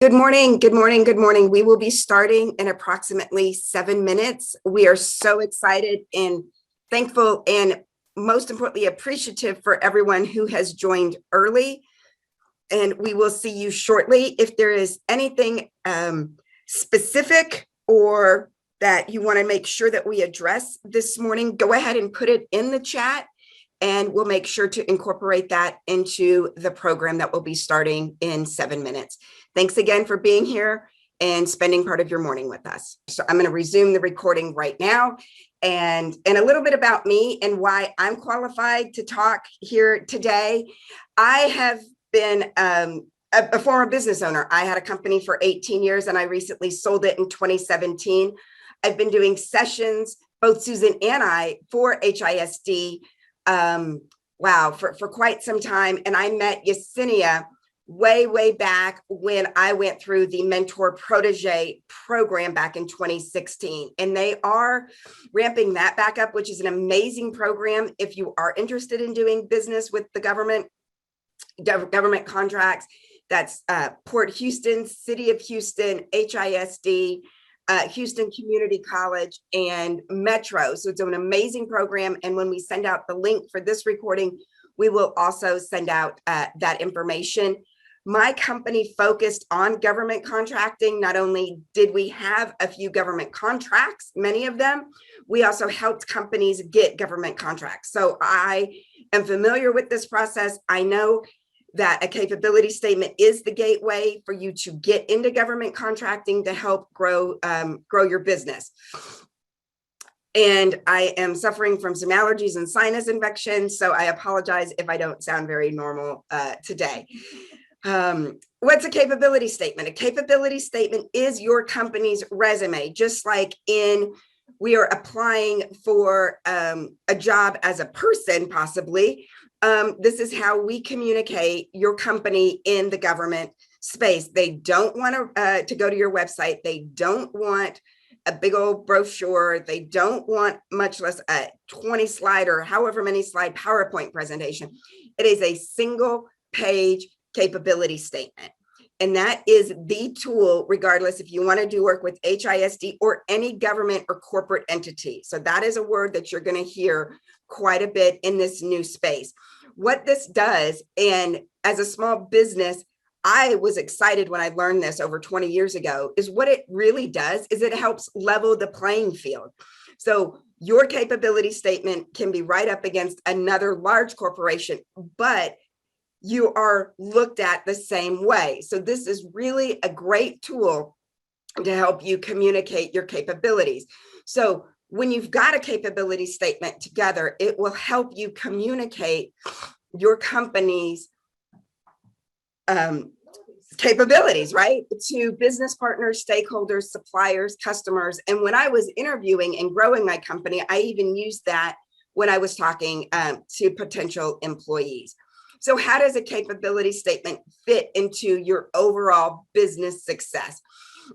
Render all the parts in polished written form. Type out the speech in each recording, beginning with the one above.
Good morning, good morning, good morning. We will be starting in approximately 7 minutes. We are so excited and thankful and most importantly appreciative for everyone who has joined early. And we will see you shortly. If there is anything specific or that you want to make sure that we address this morning, go ahead and put it in the chat and we'll make sure to incorporate that into the program that will be starting in 7 minutes. Thanks again for being here and spending part of your morning with us. So I'm going to resume the recording right now and a little bit about me and why I'm qualified to talk here today. I have been a former business owner. I had a company for 18 years and I recently sold it in 2017. I've been doing sessions, both Susan and I, for HISD for quite some time. And I met Yesenia way back when I went through the mentor protege program back in 2016. And they are ramping that back up, which is an amazing program. If you are interested in doing business with the government contracts, that's Port Houston, City of Houston, HISD, Houston Community College, and Metro. So it's an amazing program. And when we send out the link for this recording, we will also send out that information. My company focused on government contracting. Not only did we have a few government contracts, many of them, we also helped companies get government contracts. So I am familiar with this process. I know that a capability statement is the gateway for you to get into government contracting to help grow your business. And I am suffering from some allergies and sinus infections, so I apologize if I don't sound very normal today. What's a capability statement? A capability statement is your company's resume, just like we are applying for a job as a person, possibly. This is how we communicate your company in the government space. They don't want to go to your website. They don't want a big old brochure. They don't want much less a 20 slide or however many slide PowerPoint presentation. It is a single page capability statement. And that is the tool, regardless if you want to do work with HISD or any government or corporate entity. So that is a word that you're going to hear quite a bit in this new space. What this does, and as a small business, I was excited when I learned this over 20 years ago, is what it really does is it helps level the playing field. So your capability statement can be right up against another large corporation, but you are looked at the same way. So this is really a great tool to help you communicate your capabilities. So when you've got a capability statement together, it will help you communicate your company's capabilities, right? To business partners, stakeholders, suppliers, customers. And when I was interviewing and growing my company, I even used that when I was talking to potential employees. So how does a capability statement fit into your overall business success?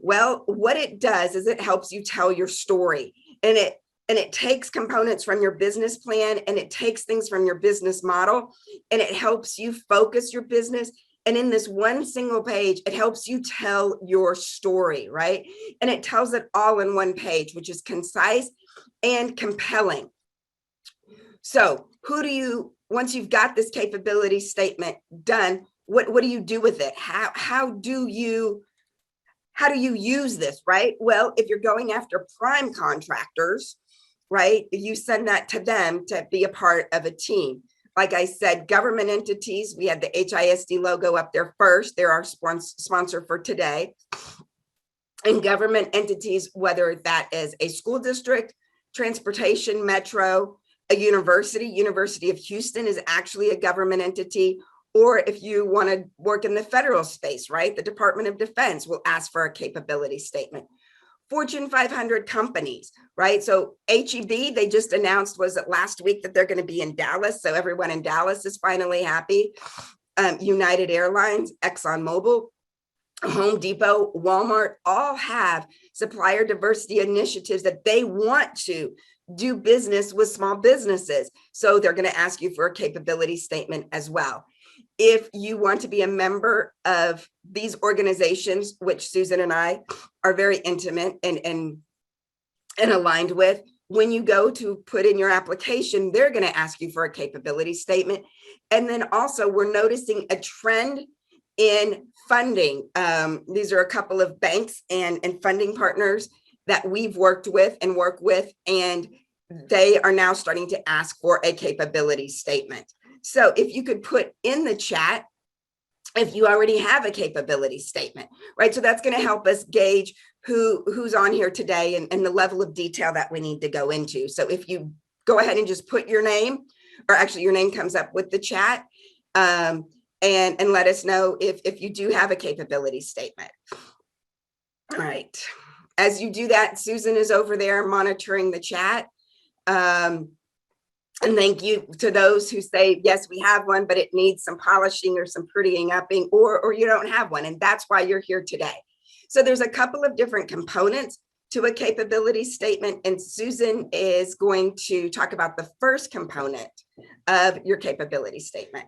Well, what it does is it helps you tell your story, and it takes components from your business plan, and it takes things from your business model, and it helps you focus your business. And in this one single page, it helps you tell your story, right? And it tells it all in one page, which is concise and compelling. So once you've got this capability statement done, what do you do with it? How do you use this, right? Well, if you're going after prime contractors, right, you send that to them to be a part of a team. Like I said, government entities, we had the HISD logo up there first. They're our sponsor for today. And government entities, whether that is a school district, transportation, metro, a University of Houston is actually a government entity, or if you want to work in the federal space, right? The Department of Defense will ask for a capability statement. Fortune 500 companies, right? So HED, they just announced, was it last week, that they're going to be in Dallas. So everyone in Dallas is finally happy. United Airlines, ExxonMobil, Home Depot, Walmart, all have supplier diversity initiatives that they want to do business with small businesses. So they're going to ask you for a capability statement as well. if you want to be a member of these organizations, which Susan and I are very intimate and aligned with, when you go to put in your application, they're going to ask you for a capability statement. And then also we're noticing a trend in funding. These are a couple of banks and funding partners that we've worked with and work with, and they are now starting to ask for a capability statement. So if you could put in the chat if you already have a capability statement, right? So that's going to help us gauge who's on here today and the level of detail that we need to go into. So if you go ahead and just put your name, or actually your name comes up with the chat, and let us know if you do have a capability statement. All right. As you do that, Susan is over there monitoring the chat. And thank you to those who say, yes, we have one, but it needs some polishing or some prettying upping, or you don't have one. And that's why you're here today. So there's a couple of different components to a capability statement. And Susan is going to talk about the first component of your capability statement.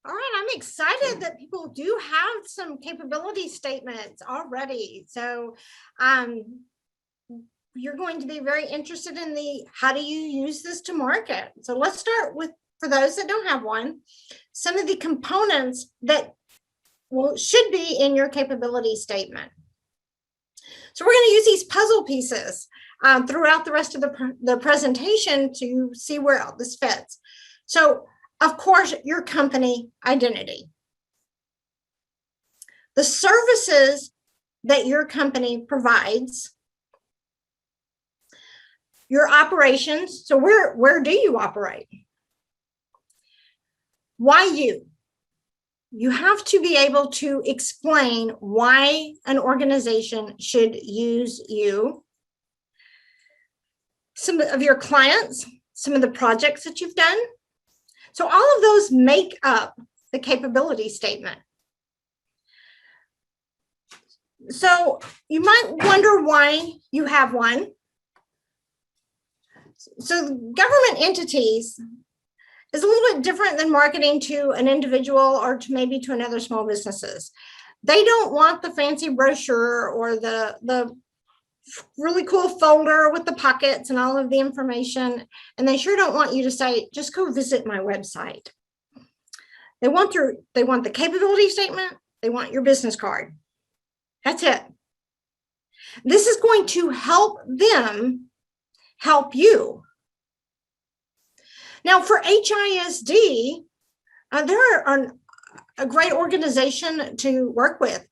All right, I'm excited that people do have some capability statements already. So you're going to be very interested in how do you use this to market? So let's start with, for those that don't have one, some of the components that should be in your capability statement. So we're going to use these puzzle pieces throughout the rest of the presentation to see where this fits. So of course, your company identity, the services that your company provides, your operations. So where do you operate? Why you? You have to be able to explain why an organization should use you. Some of your clients, some of the projects that you've done. So all of those make up the capability statement. So you might wonder why you have one. So government entities is a little bit different than marketing to an individual or to maybe to another small businesses. They don't want the fancy brochure or the really cool folder with the pockets and all of the information. And they sure don't want you to say, just go visit my website. They want the capability statement. They want your business card. That's it. This is going to help them help you. Now for HISD, they're a great organization to work with.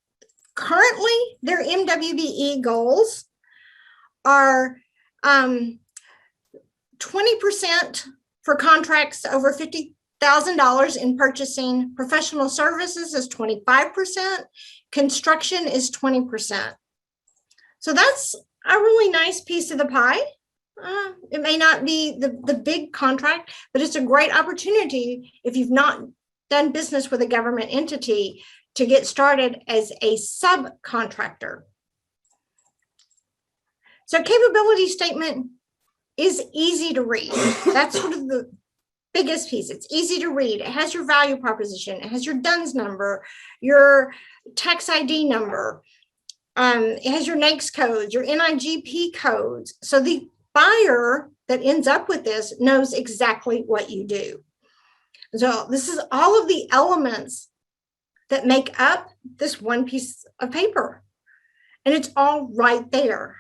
Currently, their MWBE goals are 20% for contracts over $50,000 in purchasing. Professional services is 25%. Construction is 20%. So that's a really nice piece of the pie. It may not be the big contract, but it's a great opportunity if you've not done business with a government entity to get started as a subcontractor. So capability statement is easy to read. That's sort of the biggest piece. It's easy to read. It has your value proposition. It has your DUNS number, your tax ID number. It has your NAICS codes, your NIGP codes. So the buyer that ends up with this knows exactly what you do. So this is all of the elements that make up this one piece of paper. And it's all right there.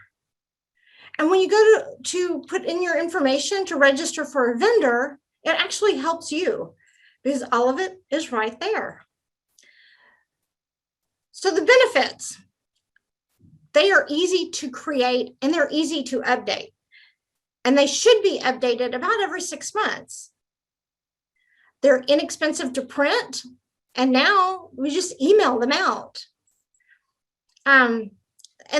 And when you go to put in your information to register for a vendor, it actually helps you because all of it is right there. So the benefits, they are easy to create and they're easy to update. And they should be updated about every 6 months. They're inexpensive to print. And now we just email them out. And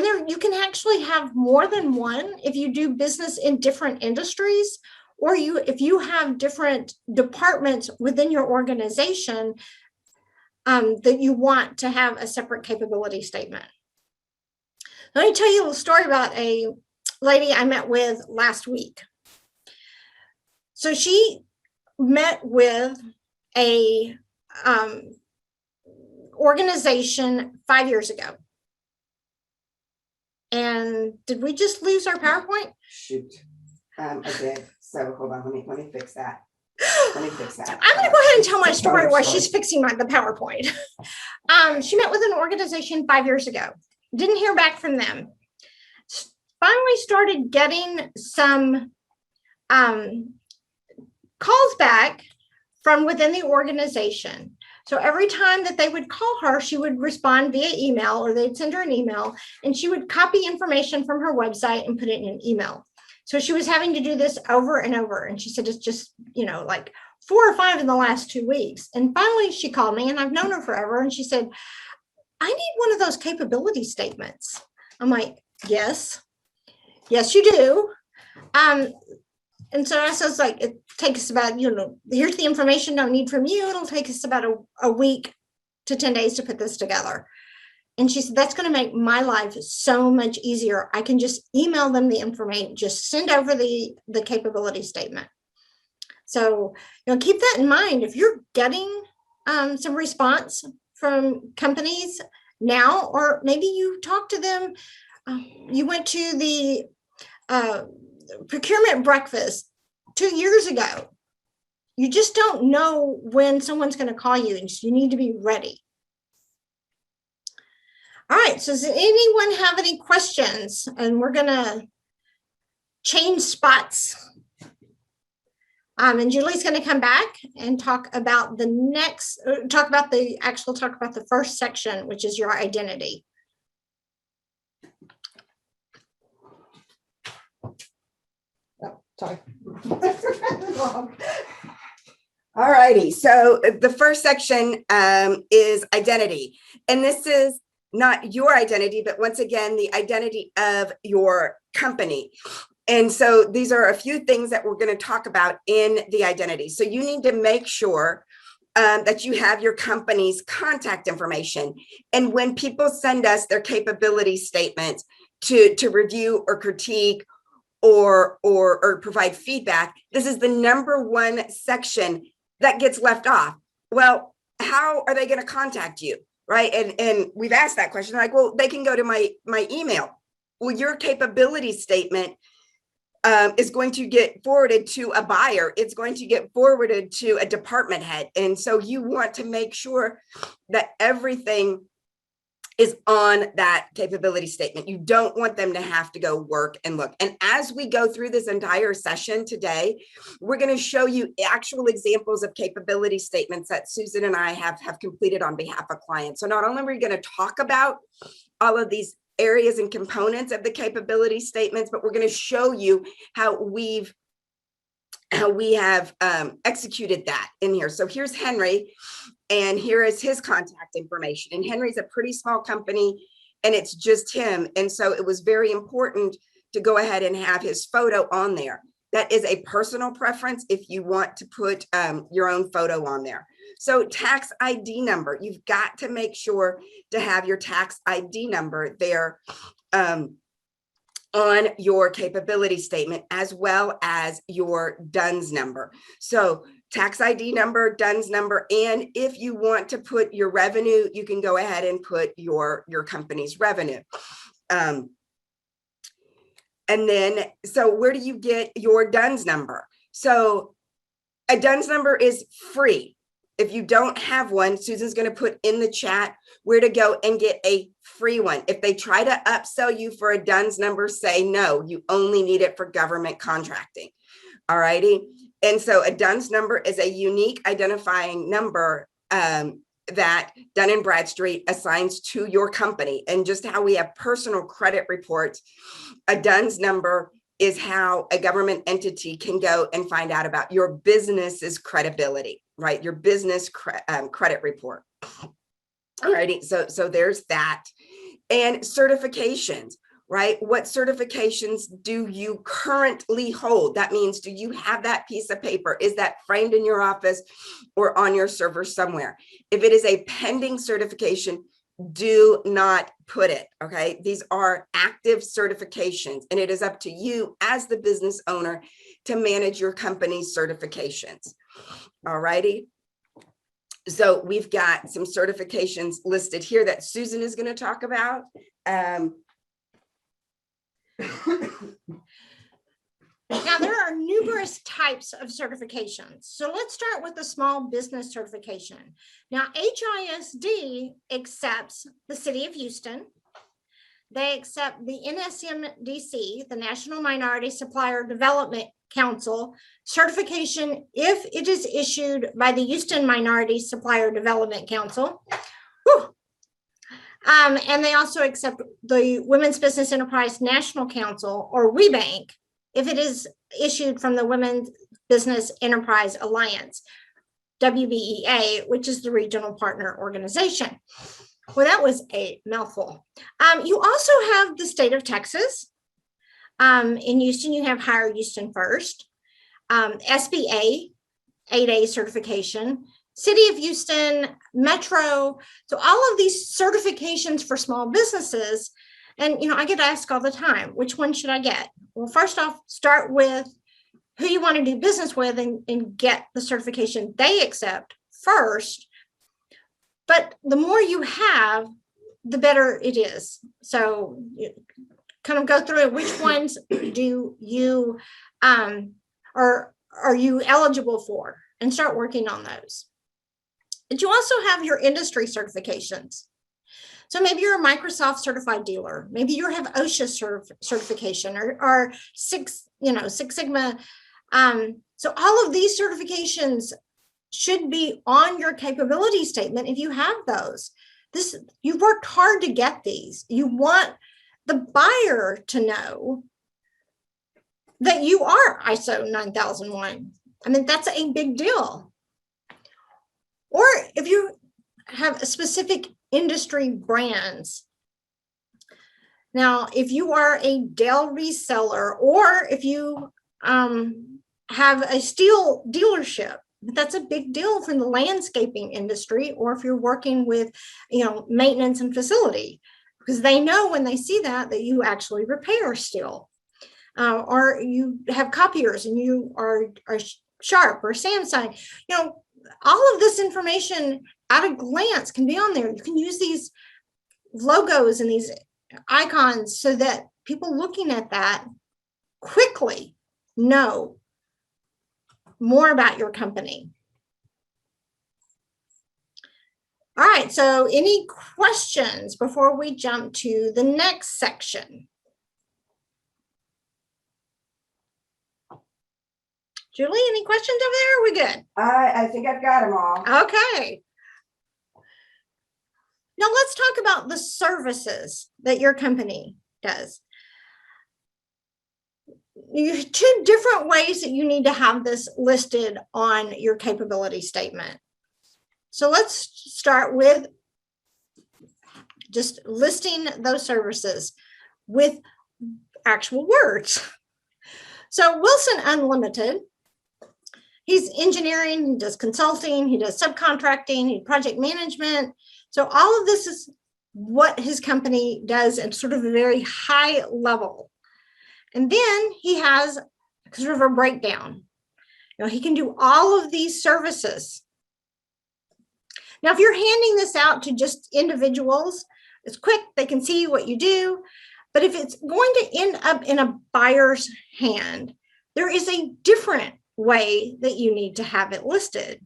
there you can actually have more than one if you do business in different industries, or if you have different departments within your organization that you want to have a separate capability statement. Let me tell you a little story about a lady I met with last week. So she met with a organization 5 years ago. And did we just lose our PowerPoint? Shoot. I did. So hold on, let me fix that. Let me fix that. I'm going to go ahead and tell my story while she's fixing the PowerPoint. She met with an organization 5 years ago. Didn't hear back from them. Finally started getting some calls back from within the organization. So every time that they would call her, she would respond via email, or they'd send her an email, and she would copy information from her website and put it in an email. So she was having to do this over and over. And she said, it's just, like 4 or 5 in the last 2 weeks. And finally she called me, and I've known her forever. And she said, I need one of those capability statements. I'm like, yes, you do. And so I was like, it takes about, here's the information I need from you. It'll take us about a week to 10 days to put this together. And she said, that's going to make my life so much easier. I can just email them the information, just send over the capability statement. So, keep that in mind. If you're getting some response from companies now, or maybe you talked to them, you went to the procurement breakfast 2 years ago. You just don't know when someone's going to call you, and you need to be ready. All right, so does anyone have any questions? And we're going to change spots. And Julie's going to come back and talk about talk about the first section, which is your identity. Oh, sorry. All righty. So the first section is identity. And this is not your identity, but once again, the identity of your company. And so these are a few things that we're going to talk about in the identity. So you need to make sure that you have your company's contact information. And when people send us their capability statements to review or critique or provide feedback, this is the number one section that gets left off. Well, how are they going to contact you? Right. And we've asked that question, like, well, they can go to my email. Well, your capability statement is going to get forwarded to a buyer. It's going to get forwarded to a department head. And so you want to make sure that everything is on that capability statement. You don't want them to have to go work and look. And as we go through this entire session today, we're going to show you actual examples of capability statements that Susan and I have completed on behalf of clients. So not only are we going to talk about all of these areas and components of the capability statements, but we're going to show you how we have executed that in here. So here's Henry, and here is his contact information. And Henry's a pretty small company, and it's just him. And so it was very important to go ahead and have his photo on there. That is a personal preference if you want to put your own photo on there. So tax ID number, you've got to make sure to have your tax ID number there on your capability statement, as well as your DUNS number. So tax ID number, DUNS number, and if you want to put your revenue, you can go ahead and put your company's revenue. And then, so where do you get your DUNS number? So a DUNS number is free. If you don't have one, Susan's going to put in the chat where to go and get a free one. If they try to upsell you for a DUNS number, say no, you only need it for government contracting. All righty. And so a DUNS number is a unique identifying number that Dun & Bradstreet assigns to your company. And just how we have personal credit reports, a DUNS number is how a government entity can go and find out about your business's credibility, right? Your business credit report. All righty, so there's that. And certifications, right? What certifications do you currently hold? That means, do you have that piece of paper? Is that framed in your office or on your server somewhere? If it is a pending certification, do not put it, okay? These are active certifications, and it is up to you as the business owner to manage your company's certifications. All righty. So we've got some certifications listed here that Susan is going to talk about. Now, there are numerous types of certifications. So let's start with the small business certification. Now, HISD accepts the City of Houston. They accept the NSMDC, the National Minority Supplier Development Council certification if it is issued by the Houston Minority Supplier Development Council. And they also accept the Women's Business Enterprise National Council, or WBENC, if it is issued from the Women's Business Enterprise Alliance, WBEA, which is the regional partner organization. Well, that was a mouthful. You also have the state of Texas. In Houston, you have Hire Houston First, SBA, 8A certification, City of Houston, Metro. So all of these certifications for small businesses. And, I get asked all the time, which one should I get? Well, first off, start with who you want to do business with and get the certification they accept first. But the more you have, the better it is. So kind of go through it. Which ones do you are you eligible for, and start working on those. But you also have your industry certifications. So maybe you're a Microsoft certified dealer. Maybe you have OSHA certification or Six Sigma. So all of these certifications should be on your capability statement if you have those. You've worked hard to get these. You want the buyer to know that you are ISO 9001. I mean, that's a big deal. Or if you have a specific industry brands. Now, if you are a Dell reseller, or if you have a steel dealership, that's a big deal from the landscaping industry, or if you're working with, maintenance and facility, because they know when they see that you actually repair steel, or you have copiers and you are Sharp or Samsung. All of this information at a glance can be on there. You can use these logos and these icons so that people looking at that quickly know more about your company. All right, so any questions before we jump to the next section? Julie, any questions over there? Are we good? I think I've got them all. Okay. Now let's talk about the services that your company does. There's two different ways that you need to have this listed on your capability statement. So let's start with just listing those services with actual words. So Wilson Unlimited, he's engineering, he does consulting, he does subcontracting, he project management. So all of this is what his company does at sort of a very high level. And then he has sort of a breakdown. He can do all of these services. Now, if you're handing this out to just individuals, it's quick, they can see what you do. But if it's going to end up in a buyer's hand, there is a different way that you need to have it listed.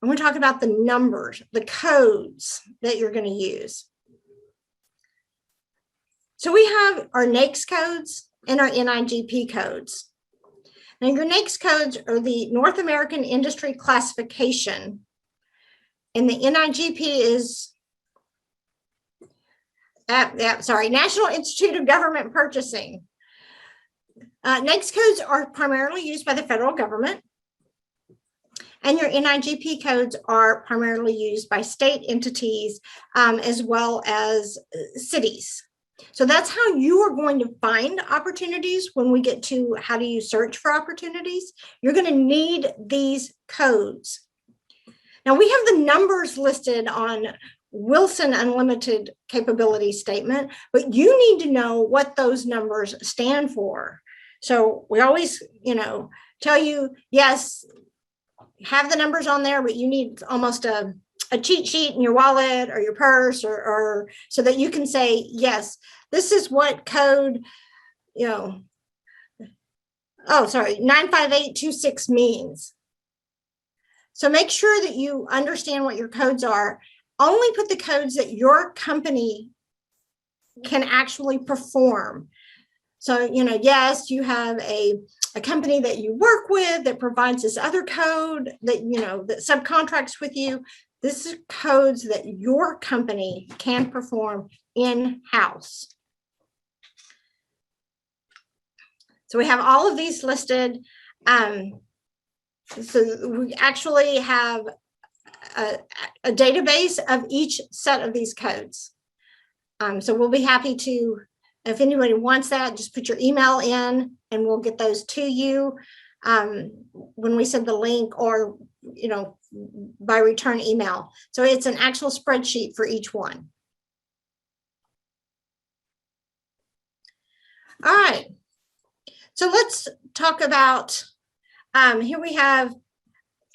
I'm going to talk about the numbers, the codes that you're going to use. So we have our NAICS codes and our NIGP codes. Now, your NAICS codes are the North American Industry Classification, and the NIGP is National Institute of Government Purchasing. NAICS codes are primarily used by the federal government, and your NIGP codes are primarily used by state entities as well as cities. So that's how you are going to find opportunities when we get to how do you search for opportunities. You're going to need these codes. Now, we have the numbers listed on Wilson Unlimited capability statement, but you need to know what those numbers stand for. So we always, tell you, yes, have the numbers on there, but you need almost a cheat sheet in your wallet or your purse or so that you can say, yes, this is what code, 95826 means. So make sure that you understand what your codes are. Only put the codes that your company can actually perform. So, yes, you have a company that you work with that provides this other code that, that subcontracts with you. This is codes that your company can perform in-house. So we have all of these listed. So we actually have a database of each set of these codes. So we'll be happy to, if anybody wants that, just put your email in and we'll get those to you when we send the link or, by return email. So it's an actual spreadsheet for each one. All right. So let's talk about, here we have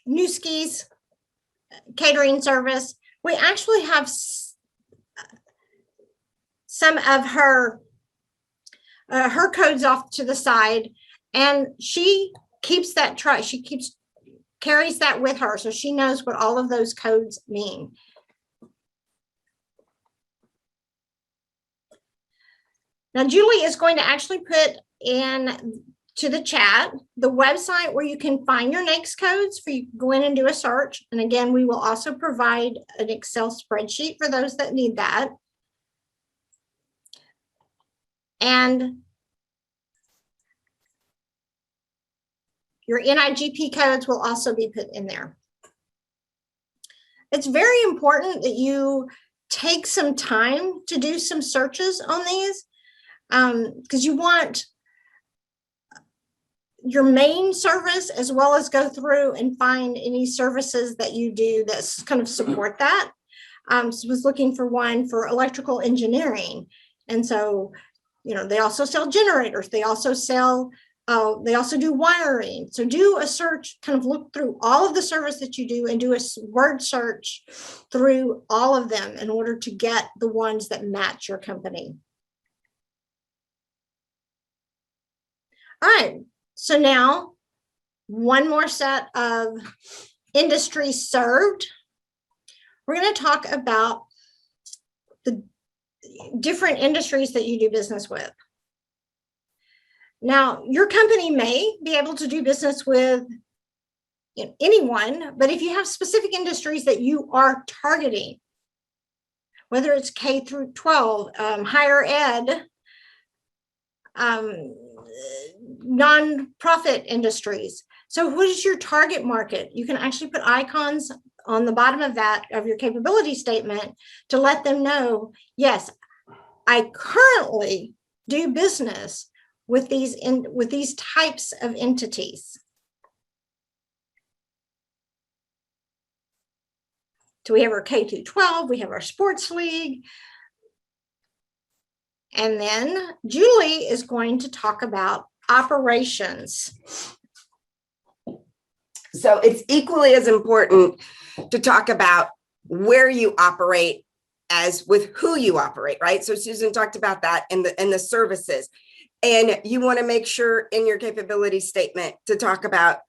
Newski's catering service. We actually have some of her codes off to the side, and she keeps that track. She carries that with her, so she knows what all of those codes mean. Now, Julie is going to actually put in to the chat the website where you can find your NAICS codes for you to go in and do a search. And again, we will also provide an Excel spreadsheet for those that need that. And your NIGP codes will also be put in there. It's very important that you take some time to do some searches on these because you want your main service as well as go through and find any services that you do that kind of support that. So I was looking for one for electrical engineering. And so, they also sell generators. They also sell, they also do wiring. So do a search, kind of look through all of the service that you do and do a word search through all of them in order to get the ones that match your company. All right. So now one more set of industries served. We're going to talk about the different industries that you do business with. Now, your company may be able to do business with anyone, but if you have specific industries that you are targeting, whether it's K through 12, higher ed, nonprofit industries. So what is your target market? You can actually put icons on the bottom of that, of your capability statement, to let them know, yes, I currently do business with these types of entities. So we have our K through 12, we have our sports league. And then Julie is going to talk about operations. So it's equally as important to talk about where you operate as with who you operate, right? So Susan talked about that and the services. And you want to make sure in your capability statement to talk about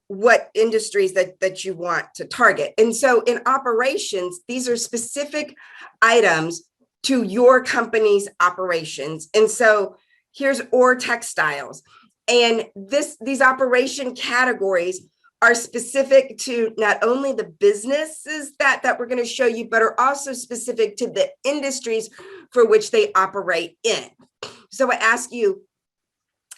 what industries that you want to target. And so in operations, these are specific items to your company's operations. And so here's or textiles. And these operation categories are specific to not only the businesses that we're going to show you, but are also specific to the industries for which they operate in. So I ask you,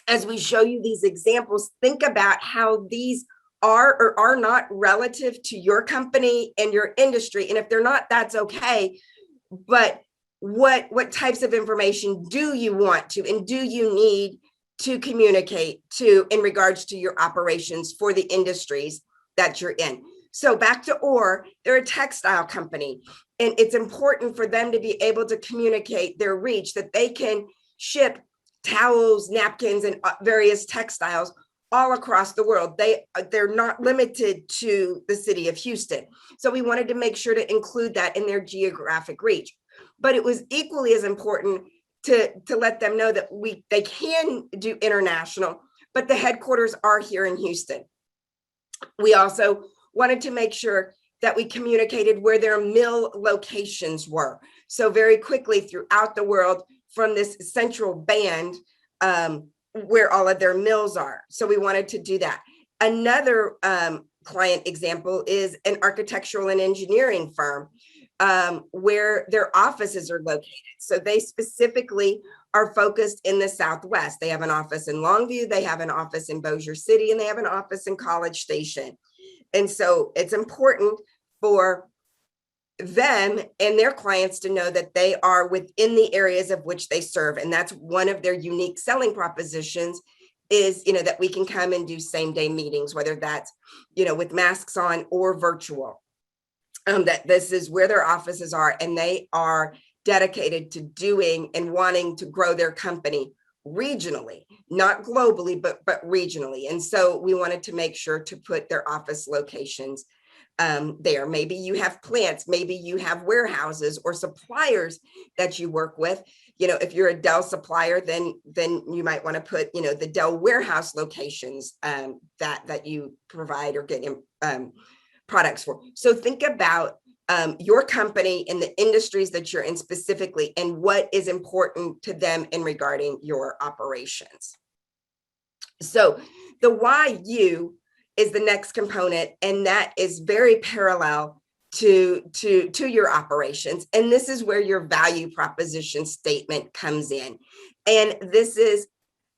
as we show you these examples, think about how these are or are not relative to your company and your industry. And if they're not, that's okay. But what types of information do you want to and do you need to communicate to in regards to your operations for the industries that you're in? So back to they're a textile company, and it's important for them to be able to communicate their reach, that they can ship towels, napkins, and various textiles all across the world. They're not limited to the city of Houston. So we wanted to make sure to include that in their geographic reach. But it was equally as important to let them know that they can do international, but the headquarters are here in Houston. We also wanted to make sure that we communicated where their mill locations were. So very quickly throughout the world from this central band, where all of their mills are. So we wanted to do that. Another client example is an architectural and engineering firm where their offices are located. So they specifically are focused in the Southwest. They have an office in Longview, they have an office in Bossier City, and they have an office in College Station. And so it's important for them and their clients to know that they are within the areas of which they serve. And that's one of their unique selling propositions is, that we can come and do same day meetings, whether that's, with masks on or virtual, that this is where their offices are, and they are dedicated to doing and wanting to grow their company regionally, not globally, but regionally. And so we wanted to make sure to put their office locations there. Maybe you have plants, maybe you have warehouses or suppliers that you work with. If you're a Dell supplier, then you might want to put, the Dell warehouse locations that you provide or get products for. So think about your company and the industries that you're in specifically, and what is important to them in regarding your operations. So the why you is the next component, and that is very parallel to your operations. And this is where your value proposition statement comes in. And this is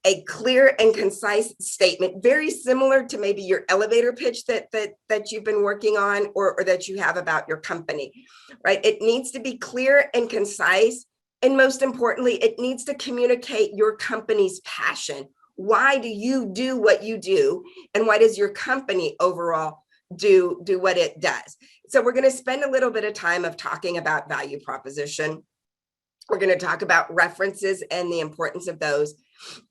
a clear and concise statement, very similar to maybe your elevator pitch that you've been working on or that you have about your company, right? It needs to be clear and concise. And most importantly, it needs to communicate your company's passion. Why do you do what you do? And why does your company overall do what it does? So we're going to spend a little bit of time of talking about value proposition. We're going to talk about references and the importance of those,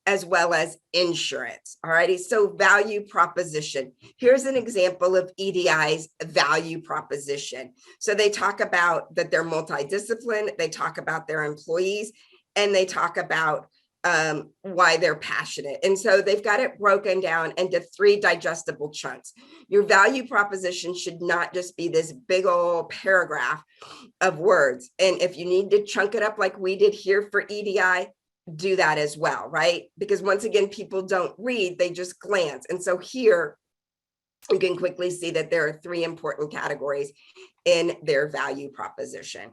as well as insurance. All righty. So value proposition. Here's an example of EDI's value proposition. So they talk about that they're multidisciplined. They talk about their employees, and they talk about why they're passionate. And so they've got it broken down into 3 digestible chunks. Your value proposition should not just be this big old paragraph of words. And if you need to chunk it up like we did here for EDI, do that as well, right? Because once again, people don't read, they just glance. And so here you can quickly see that there are 3 important categories in their value proposition.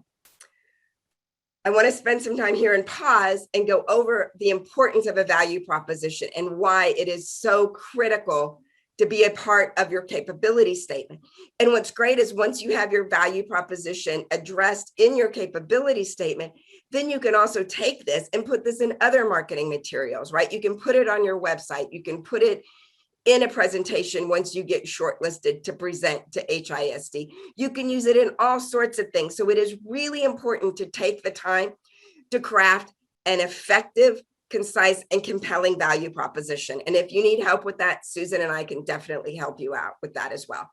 I want to spend some time here and pause and go over the importance of a value proposition and why it is so critical to be a part of your capability statement. And what's great is once you have your value proposition addressed in your capability statement, then you can also take this and put this in other marketing materials, right? You can put it on your website. You can put it in a presentation once you get shortlisted to present to HISD. You can use it in all sorts of things. So it is really important to take the time to craft an effective, concise, and compelling value proposition. And if you need help with that, Susan and I can definitely help you out with that as well.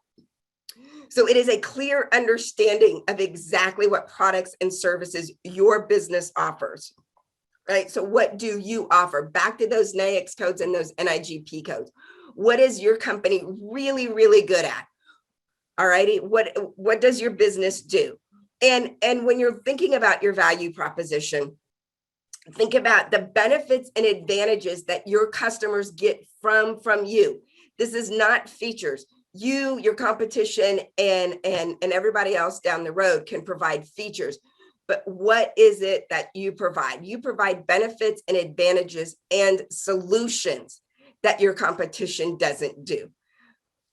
So it is a clear understanding of exactly what products and services your business offers, right? So what do you offer? Back to those NAICS codes and those NIGP codes. What is your company really, really good at? All righty. What does your business do? And when you're thinking about your value proposition, think about the benefits and advantages that your customers get from you. This is not features. You, your competition, and everybody else down the road can provide features. But what is it that you provide? You provide benefits and advantages and solutions that your competition doesn't do.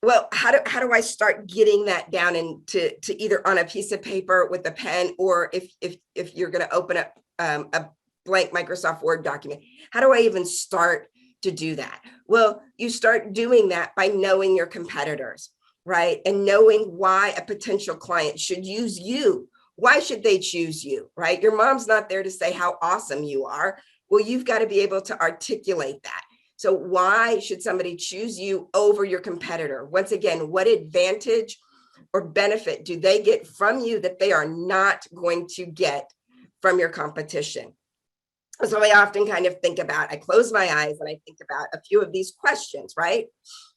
Well, how do I start getting that down into either on a piece of paper with a pen, or if you're going to open up a blank Microsoft Word document, how do I even start to do that? Well, you start doing that by knowing your competitors, right? And knowing why a potential client should use you. Why should they choose you, right? Your mom's not there to say how awesome you are. Well, you've got to be able to articulate that. So why should somebody choose you over your competitor? Once again, what advantage or benefit do they get from you that they are not going to get from your competition? So I often kind of think about, I close my eyes and I think about a few of these questions, right?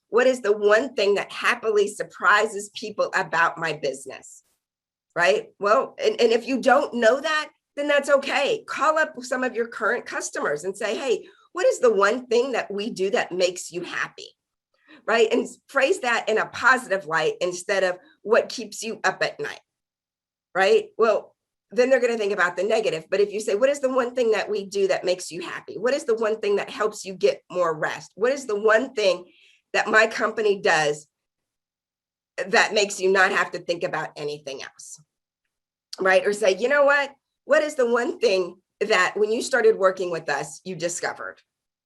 What is the one thing that happily surprises people about my business? Right? Well, and if you don't know that, then that's okay. Call up some of your current customers and say, hey, what is the one thing that we do that makes you happy? Right? And phrase that in a positive light instead of what keeps you up at night. Right? Well, then they're going to think about the negative. But if you say, what is the one thing that we do that makes you happy? What is the one thing that helps you get more rest? What is the one thing that my company does that makes you not have to think about anything else? Right? Or say, you know what is the one thing that when you started working with us, you discovered,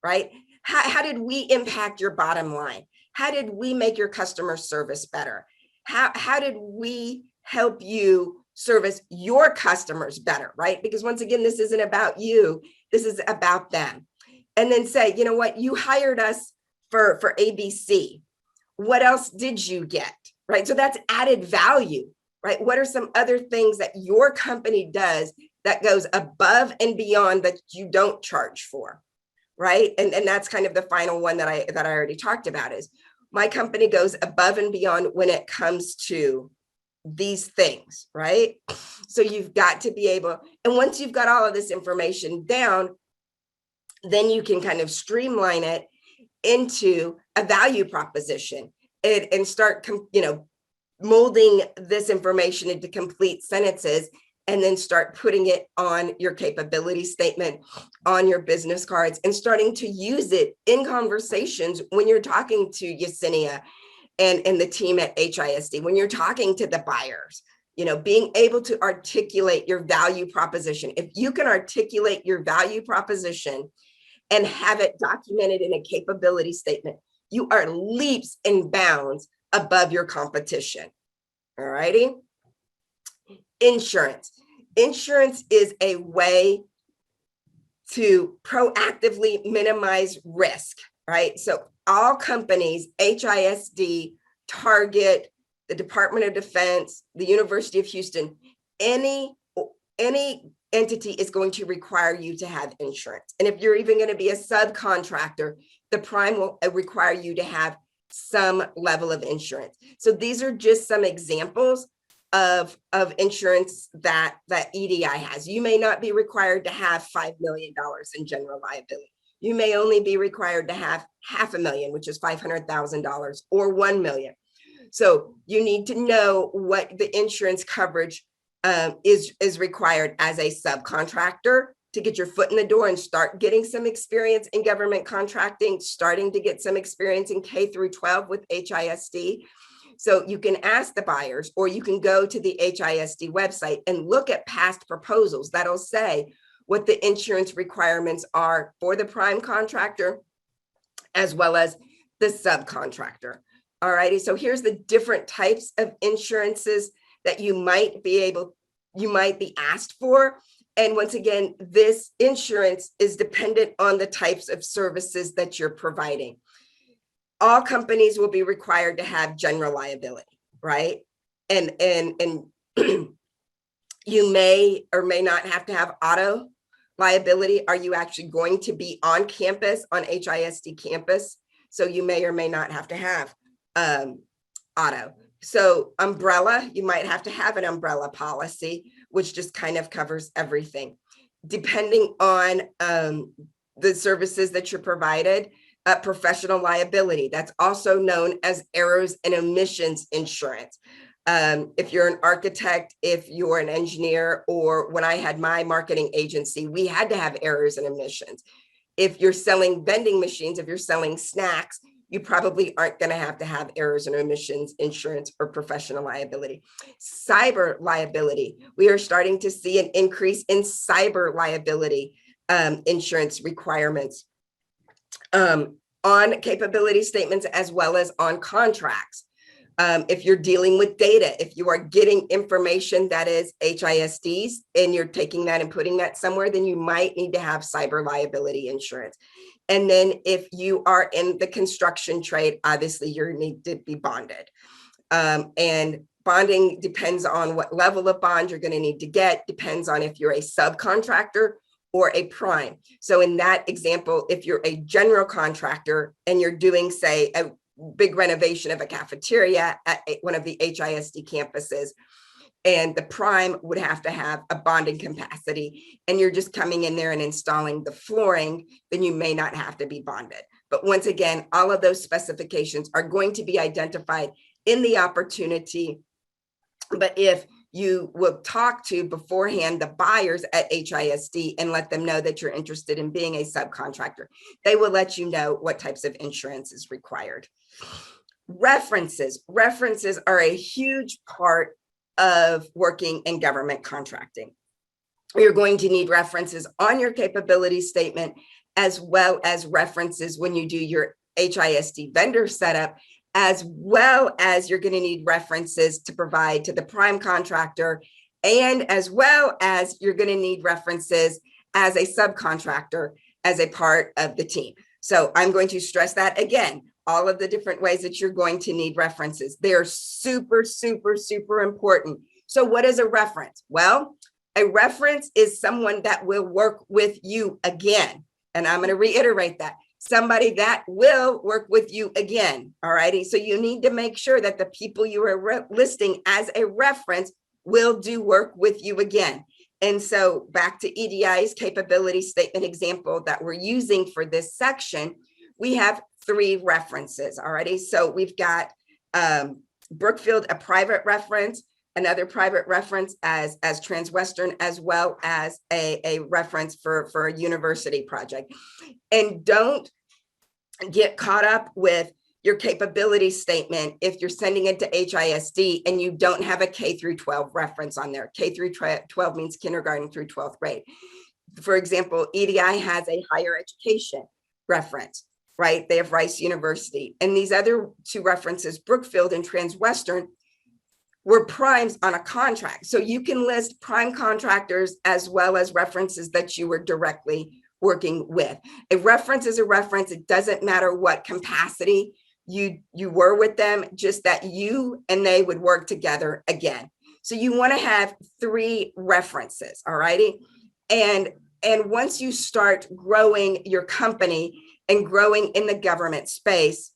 right? How did we impact your bottom line? How did we make your customer service better? How did we help you service your customers better, right? Because once again, this isn't about you, this is about them. And then say, you know what, you hired us for ABC. What else did you get, right? So that's added value, right? What are some other things that your company does that goes above and beyond that you don't charge for, right? And that's kind of the final one that I already talked about is my company goes above and beyond when it comes to these things, right? So you've got to be able, and once you've got all of this information down, then you can kind of streamline it into a value proposition and start, molding this information into complete sentences and then start putting it on your capability statement, on your business cards, and starting to use it in conversations when you're talking to Yesenia and the team at HISD, when you're talking to the buyers, being able to articulate your value proposition. If you can articulate your value proposition and have it documented in a capability statement, you are leaps and bounds above your competition. All righty. Insurance. Insurance is a way to proactively minimize risk, right? So all companies, HISD, Target, the Department of Defense, the University of Houston, any entity is going to require you to have insurance. And if you're even going to be a subcontractor, the prime will require you to have some level of insurance. So these are just some examples of insurance that EDI has. You may not be required to have $5 million in general liability. You may only be required to have $500,000, which is $500,000, or $1 million. So you need to know what the insurance coverage is required as a subcontractor to get your foot in the door and start getting some experience in government contracting, starting to get some experience in K through 12 with HISD. So you can ask the buyers, or you can go to the HISD website and look at past proposals that'll say what the insurance requirements are for the prime contractor, as well as the subcontractor. All righty, so here's the different types of insurances that you might be asked for. And once again, this insurance is dependent on the types of services that you're providing. All companies will be required to have general liability, right? And you may or may not have to have auto liability. Are you actually going to be on campus, on HISD campus? So you may or may not have to have auto. So umbrella, you might have to have an umbrella policy, which just kind of covers everything. Depending on the services that you're provided, professional liability, that's also known as errors and omissions insurance. If you're an architect, if you're an engineer, or when I had my marketing agency, we had to have errors and omissions. If you're selling vending machines, if you're selling snacks, you probably aren't going to have errors and omissions insurance or professional liability. Cyber liability, we are starting to see an increase in cyber liability insurance requirements on capability statements as well as on contracts. If you're dealing with data, if you are getting information that is HISDs and you're taking that and putting that somewhere, then you might need to have cyber liability insurance. And then if you are in the construction trade, obviously you need to be bonded. And bonding depends on what level of bond you're going to need to get, depends on if you're a subcontractor or a prime. So in that example, if you're a general contractor and you're doing, say, a big renovation of a cafeteria at one of the HISD campuses, and the prime would have to have a bonding capacity, and you're just coming in there and installing the flooring, then you may not have to be bonded. But once again, all of those specifications are going to be identified in the opportunity. But if you will talk to beforehand the buyers at HISD and let them know that you're interested in being a subcontractor, they will let you know what types of insurance is required. References are a huge part of working in government contracting. You're going to need references on your capability statement, as well as references when you do your HISD vendor setup, as well as you're going to need references to provide to the prime contractor, and as well as you're going to need references as a subcontractor as a part of the team. So I'm going to stress that again, all of the different ways that you're going to need references. They're super, super, super important. So what is a reference? Well, a reference is someone that will work with you again. And I'm going to reiterate that. Somebody that will work with you again. All righty. So you need to make sure that the people you are listing as a reference will do work with you again. And so back to EDI's capability statement example that we're using for this section, we have 3 references. All righty. So we've got Brookfield, a private reference, another private reference as Transwestern, as well as a reference for a university project. And don't get caught up with your capability statement if you're sending it to HISD and you don't have a K through 12 reference on there. K through 12 means kindergarten through 12th grade. For example, EDI has a higher education reference, right? They have Rice University. And these other 2 references, Brookfield and Transwestern, were primes on a contract. So you can list prime contractors as well as references that you were directly working with. A reference is a reference. It doesn't matter what capacity you were with them, just that you and they would work together again. So you want to have 3 references, all righty? And once you start growing your company and growing in the government space,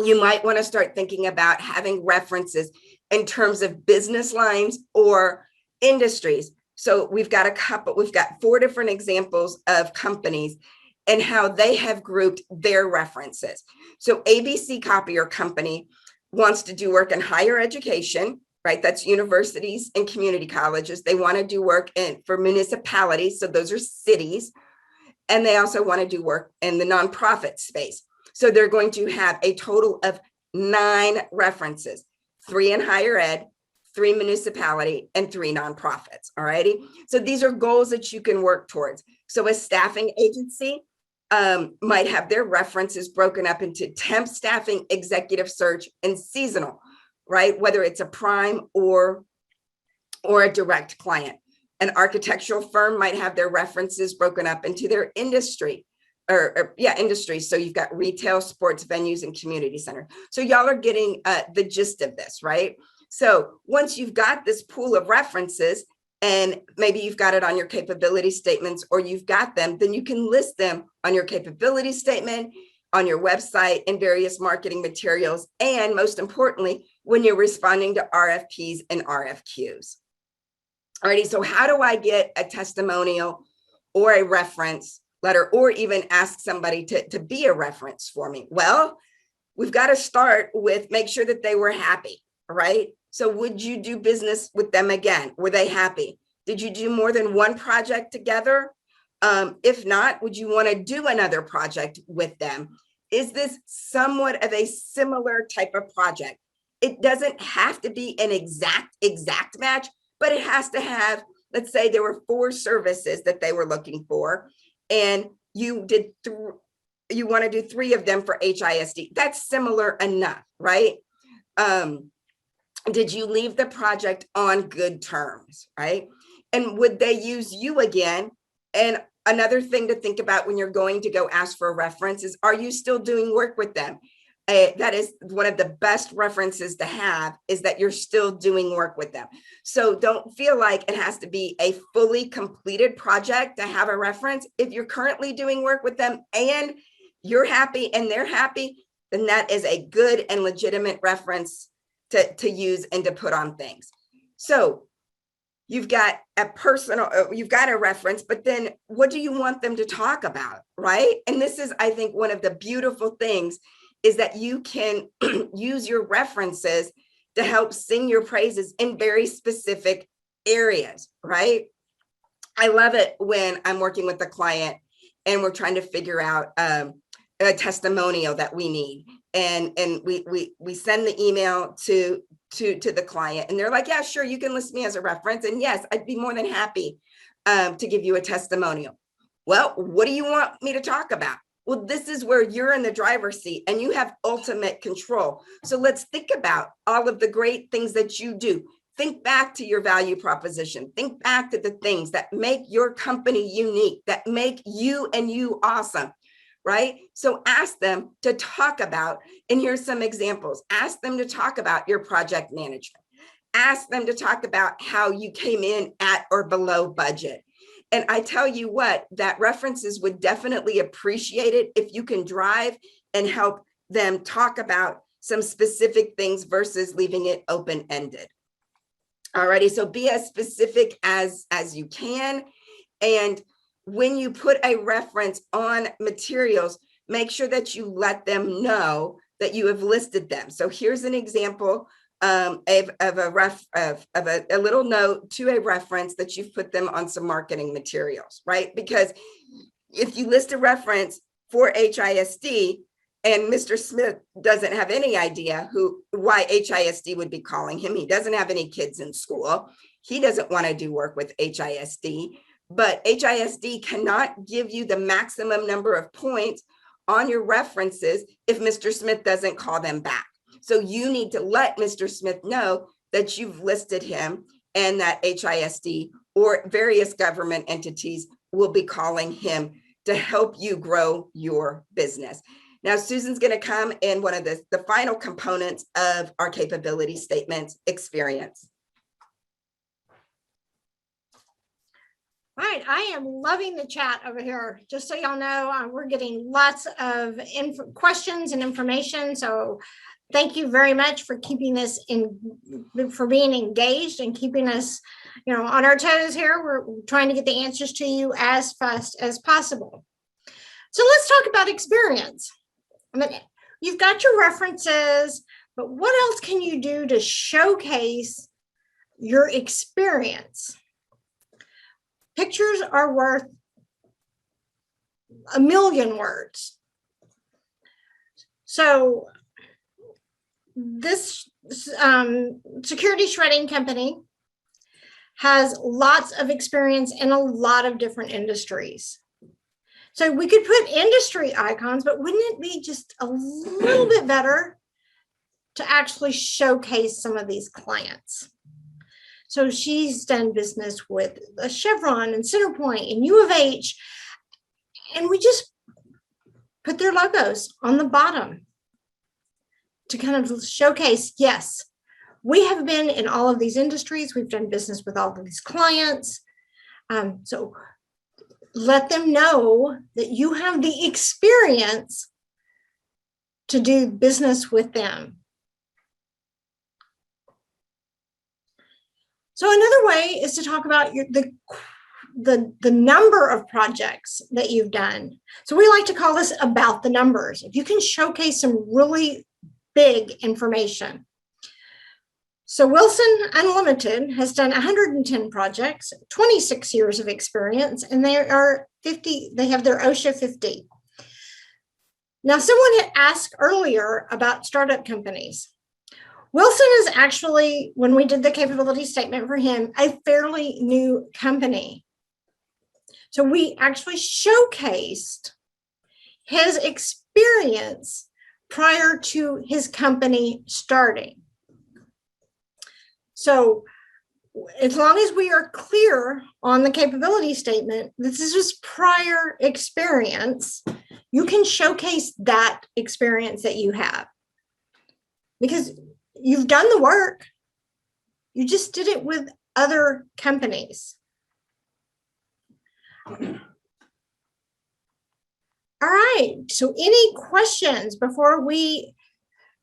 you might want to start thinking about having references in terms of business lines or industries. So we've got 4 different examples of companies and how they have grouped their references. So ABC Copier Company wants to do work in higher education, right? That's universities and community colleges. They want to do work for municipalities. So those are cities. And they also want to do work in the nonprofit space. So they're going to have a total of 9 references, 3 in higher ed, 3 municipality, and 3 nonprofits. All righty. So these are goals that you can work towards. So a staffing agency might have their references broken up into temp staffing, executive search, and seasonal, right? Whether it's a prime or a direct client. An architectural firm might have their references broken up into their industry. Industry. So you've got retail, sports venues, and community center. So y'all are getting the gist of this, right? So once you've got this pool of references, and maybe you've got it on your capability statements or you've got them, then you can list them on your capability statement, on your website, and various marketing materials. And most importantly, when you're responding to RFPs and RFQs. Alrighty, so how do I get a testimonial or a reference letter, or even ask somebody to be a reference for me? Well, we've got to start with make sure that they were happy, right? So would you do business with them again? Were they happy? Did you do more than one project together? If not, would you want to do another project with them? Is this somewhat of a similar type of project? It doesn't have to be an exact match, but it has to have, let's say there were 4 services that they were looking for, and you want to do 3 of them for HISD. That's similar enough, right? did you leave the project on good terms, right? And would they use you again? And another thing to think about when you're going to go ask for a reference is, are you still doing work with them? That is one of the best references to have, is that you're still doing work with them. So don't feel like it has to be a fully completed project to have a reference. If you're currently doing work with them and you're happy and they're happy, then that is a good and legitimate reference to use and to put on things. So you've got you've got a reference, but then what do you want them to talk about, right? And this is, I think, one of the beautiful things is that you can use your references to help sing your praises in very specific areas, right? I love it when I'm working with a client and we're trying to figure out a testimonial that we need. And we send the email to the client and they're like, yeah, sure, you can list me as a reference. And yes, I'd be more than happy to give you a testimonial. Well, what do you want me to talk about? Well, this is where you're in the driver's seat and you have ultimate control. So let's think about all of the great things that you do. Think back to your value proposition. Think back to the things that make your company unique, that make you and you awesome, right? So ask them to talk about, and here's some examples. Ask them to talk about your project management. Ask them to talk about how you came in at or below budget. And I tell you what, that references would definitely appreciate it if you can drive and help them talk about some specific things versus leaving it open-ended. Alrighty, so be as specific as you can. And when you put a reference on materials, make sure that you let them know that you have listed them. So here's an example of a little note to a reference that you've put them on some marketing materials, right? Because if you list a reference for HISD and Mr. Smith doesn't have any idea why HISD would be calling him, he doesn't have any kids in school, he doesn't want to do work with HISD, but HISD cannot give you the maximum number of points on your references if Mr. Smith doesn't call them back. So you need to let Mr. Smith know that you've listed him and that HISD or various government entities will be calling him to help you grow your business. Now, Susan's going to come in one of the final components of our capability statements, experience. All right, I am loving the chat over here. Just so y'all know, we're getting lots of questions and information. So thank you very much for keeping us for being engaged and keeping us, on our toes here. We're trying to get the answers to you as fast as possible. So let's talk about experience. I mean, you've got your references, but what else can you do to showcase your experience? Pictures are worth a million words. So this security shredding company has lots of experience in a lot of different industries. So we could put industry icons, but wouldn't it be just a little bit better to actually showcase some of these clients? So she's done business with Chevron and Centerpoint and U of H, and we just put their logos on the bottom to kind of showcase, yes, we have been in all of these industries. We've done business with all of these clients. So let them know that you have the experience to do business with them. So another way is to talk about the number of projects that you've done. So we like to call this about the numbers. If you can showcase some really big information. So Wilson Unlimited has done 110 projects, 26 years of experience, and they have their OSHA 50. Now, someone had asked earlier about startup companies. Wilson is actually, when we did the capability statement for him, a fairly new company. So we actually showcased his experience prior to his company starting. So as long as we are clear on the capability statement, this is just prior experience, you can showcase that experience that you have because you've done the work. You just did it with other companies. All right, so any questions before we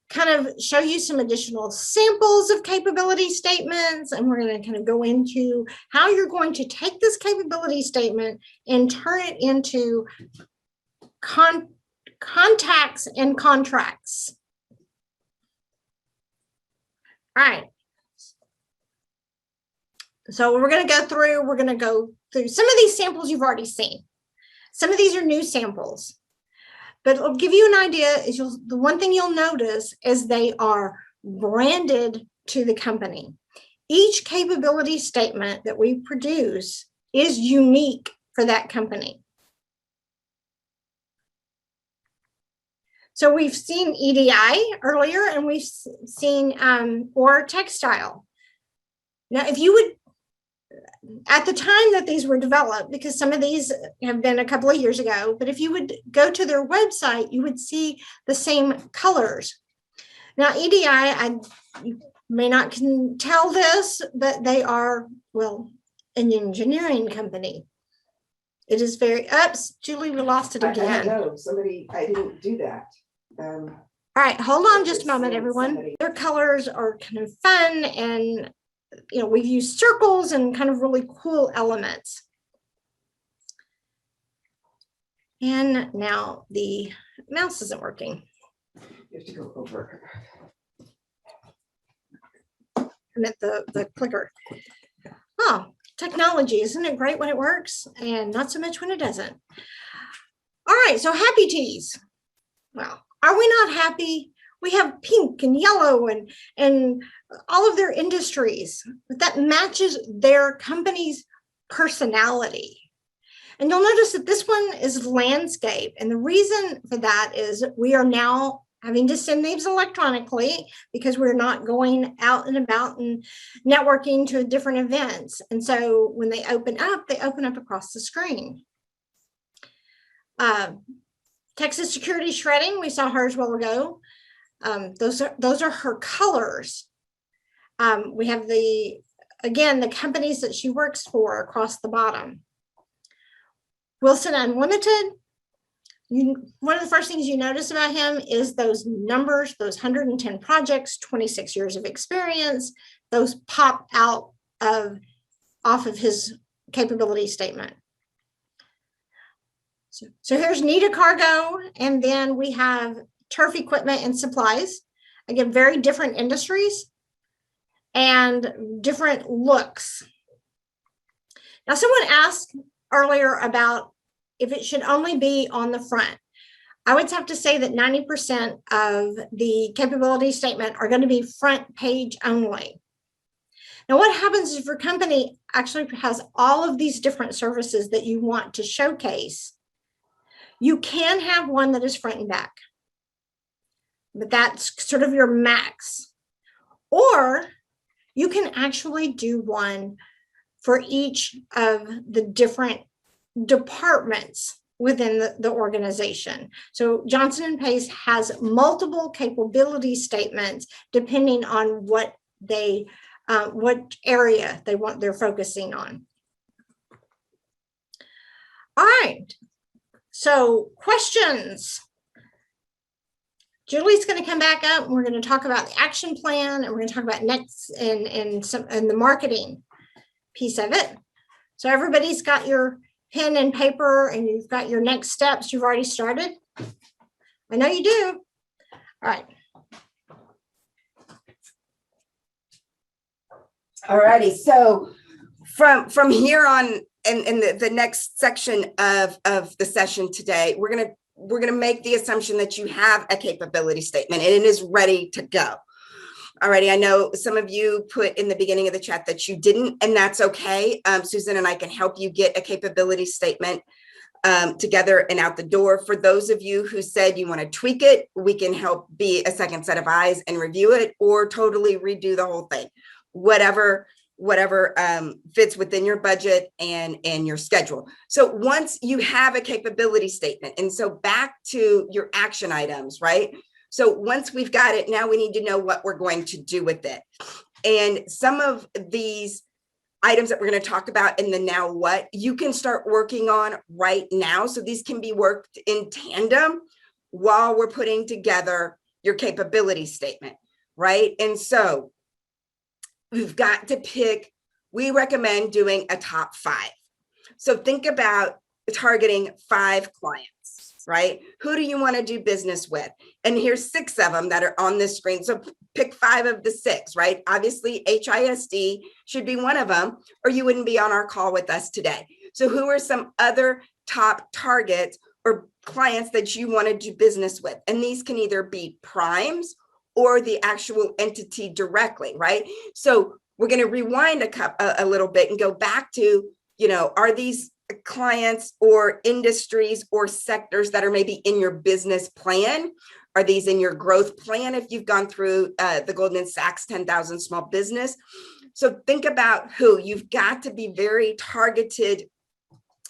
kind of show you some additional samples of capability statements, and we're going to kind of go into how you're going to take this capability statement and turn it into contacts and contracts. All right. So we're going to go through some of these samples you've already seen. Some of these are new samples. But it'll give you an idea is the one thing you'll notice is they are branded to the company. Each capability statement that we produce is unique for that company. So we've seen EDI earlier, and we've seen or textile. Now, if you would, at the time that these were developed, because some of these have been a couple of years ago, but if you would go to their website, you would see the same colors. Now, EDI, you may not can tell this, but they are, well, an engineering company. It is very, oops, Julie, we lost it again. I know, I didn't do that. All right, hold on just a moment, everyone. Their colors are kind of fun, and we've used circles and kind of really cool elements. And now the mouse isn't working. You have to go over. I meant the clicker. Oh, technology, isn't it great when it works and not so much when it doesn't? All right, so happy teas. Well, are we not happy? We have pink and yellow and all of their industries, but that matches their company's personality. And you'll notice that this one is landscape. And the reason for that is we are now having to send these electronically because we're not going out and about and networking to different events. And so when they open up across the screen. Texas Security Shredding, we saw hers a while ago. Those are her colors. We have the companies that she works for across the bottom. Wilson Unlimited. One of the first things you notice about him is those numbers, those 110 projects, 26 years of experience. Those pop out off of his capability statement. So here's Nita Cargo, and then we have Turf Equipment and Supplies. Again, very different industries and different looks. Now, someone asked earlier about if it should only be on the front. I would have to say that 90% of the capability statement are going to be front page only. Now, what happens if your company actually has all of these different services that you want to showcase? You can have one that is front and back, but that's sort of your max. Or you can actually do one for each of the different departments within the organization. So Johnson & Pace has multiple capability statements depending on what area they're focusing on. All right. So questions. Julie's going to come back up and we're going to talk about the action plan, and we're going to talk about next and the marketing piece of it. So everybody's got your pen and paper and you've got your next steps. You've already started. I know you do. All right. All righty. So from here on in the next section of the session today, we're gonna make the assumption that you have a capability statement and it is ready to go. Alrighty, I know some of you put in the beginning of the chat that you didn't, and that's okay. Susan and I can help you get a capability statement together and out the door. For those of you who said you want to tweak it, we can help be a second set of eyes and review it, or totally redo the whole thing. whatever fits within your budget and your schedule. So once you have a capability statement, and so back to your action items, right? So once we've got it, now we need to know what we're going to do with it. And some of these items that we're going to talk about in the now what, you can start working on right now. So these can be worked in tandem while we're putting together your capability statement, right? And so we've got to pick, we recommend doing a top 5. So think about targeting 5 clients, right? Who do you want to do business with? And here's 6 of them that are on this screen. So pick 5 of the 6, right? Obviously, HISD should be one of them, or you wouldn't be on our call with us today. So who are some other top targets or clients that you want to do business with? And these can either be primes or the actual entity directly, right? So we're going to rewind a little bit and go back to, are these clients or industries or sectors that are maybe in your business plan? Are these in your growth plan if you've gone through the Goldman Sachs 10,000 small business? So think about who. You've got to be very targeted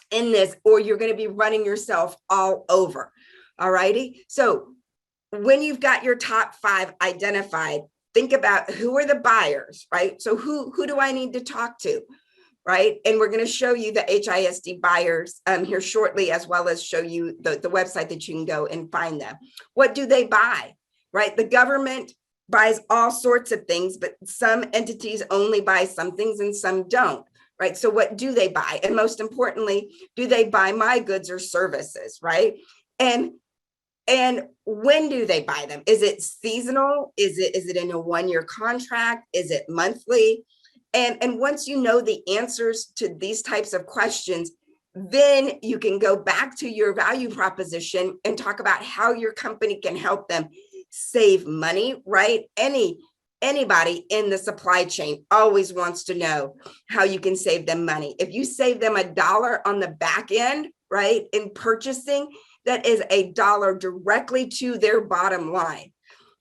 in this, or you're going to be running yourself all over. All righty. So when you've got your top 5 identified, think about who are the buyers, right? So who do I need to talk to, right? And we're going to show you the HISD buyers here shortly, as well as show you the website that you can go and find them. What do they buy, right? The government buys all sorts of things, but some entities only buy some things and some don't, right? So what do they buy? And most importantly, do they buy my goods or services, right? And when do they buy them? Is it seasonal? Is it in a 1-year contract? Is it monthly? And once you know the answers to these types of questions, then you can go back to your value proposition and talk about how your company can help them save money, right? Anybody in the supply chain always wants to know how you can save them money. If you save them $1 on the back end, right, in purchasing, that is $1 directly to their bottom line,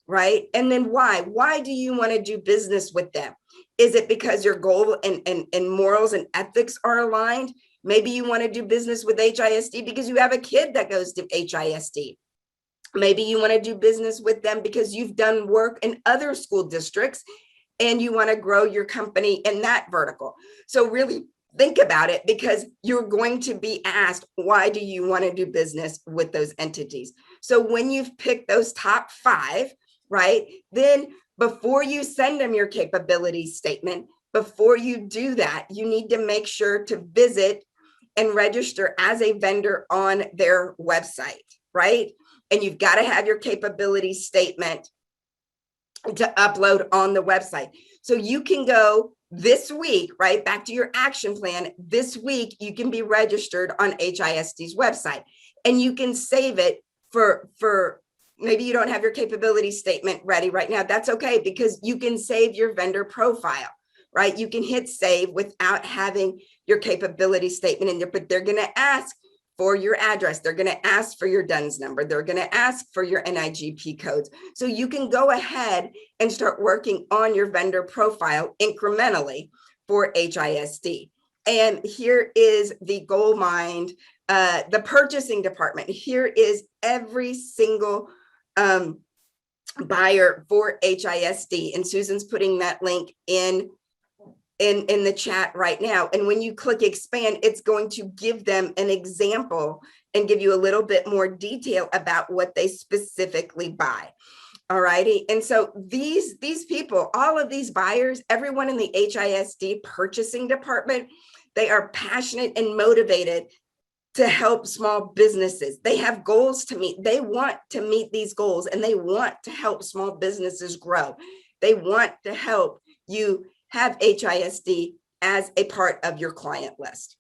right? And then why? Why do you want to do business with them? Is it because your goal and morals and ethics are aligned? Maybe you want to do business with HISD because you have a kid that goes to HISD. Maybe you want to do business with them because you've done work in other school districts and you want to grow your company in that vertical. So really think about it, because you're going to be asked, why do you want to do business with those entities? So when you've picked those top 5, right, then before you send them your capability statement, before you do that, you need to make sure to visit and register as a vendor on their website, right? And you've got to have your capability statement to upload on the website. So you can go this week, right, back to your action plan. This week, you can be registered on HISD's website, and you can save it for maybe you don't have your capability statement ready right now. That's okay, because you can save your vendor profile, right? You can hit save without having your capability statement in there, but they're going to ask for your address. They're going to ask for your DUNS number. They're going to ask for your NIGP codes. So you can go ahead and start working on your vendor profile incrementally for HISD. And here is the gold mine, the purchasing department. Here is every single buyer for HISD. And Susan's putting that link in the chat right now. And when you click expand, it's going to give them an example and give you a little bit more detail about what they specifically buy. All righty. And so these people, all of these buyers, everyone in the HISD purchasing department, they are passionate and motivated to help small businesses. They have goals to meet. They want to meet these goals, and they want to help small businesses grow. They want to help you have HISD as a part of your client list.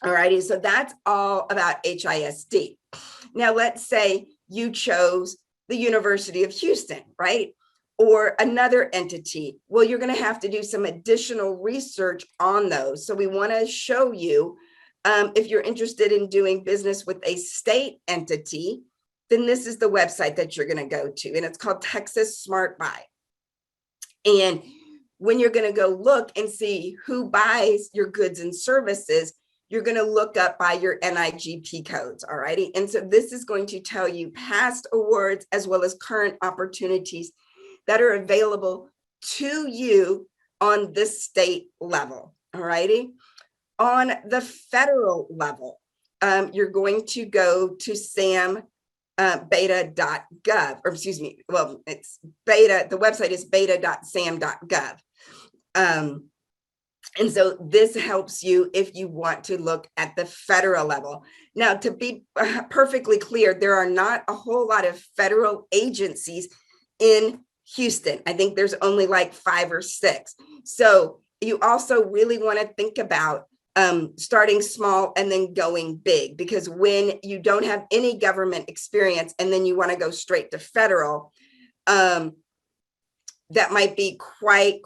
All righty, so that's all about HISD. Now, let's say you chose the University of Houston, right? Or another entity. Well, you're going to have to do some additional research on those. So we want to show you, if you're interested in doing business with a state entity, then this is the website that you're going to go to, and it's called Texas Smart Buy. And when you're going to go look and see who buys your goods and services, you're going to look up by your NIGP codes, all righty? And so this is going to tell you past awards as well as current opportunities that are available to you on this state level, all righty? On the federal level, you're going to go to beta.gov, or excuse me, well, it's beta, the website is beta.sam.gov. And so this helps you if you want to look at the federal level. Now, to be perfectly clear, there are not a whole lot of federal agencies in Houston. I think there's only like 5 or 6. So you also really want to think about starting small and then going big, because when you don't have any government experience and then you want to go straight to federal, that might be quite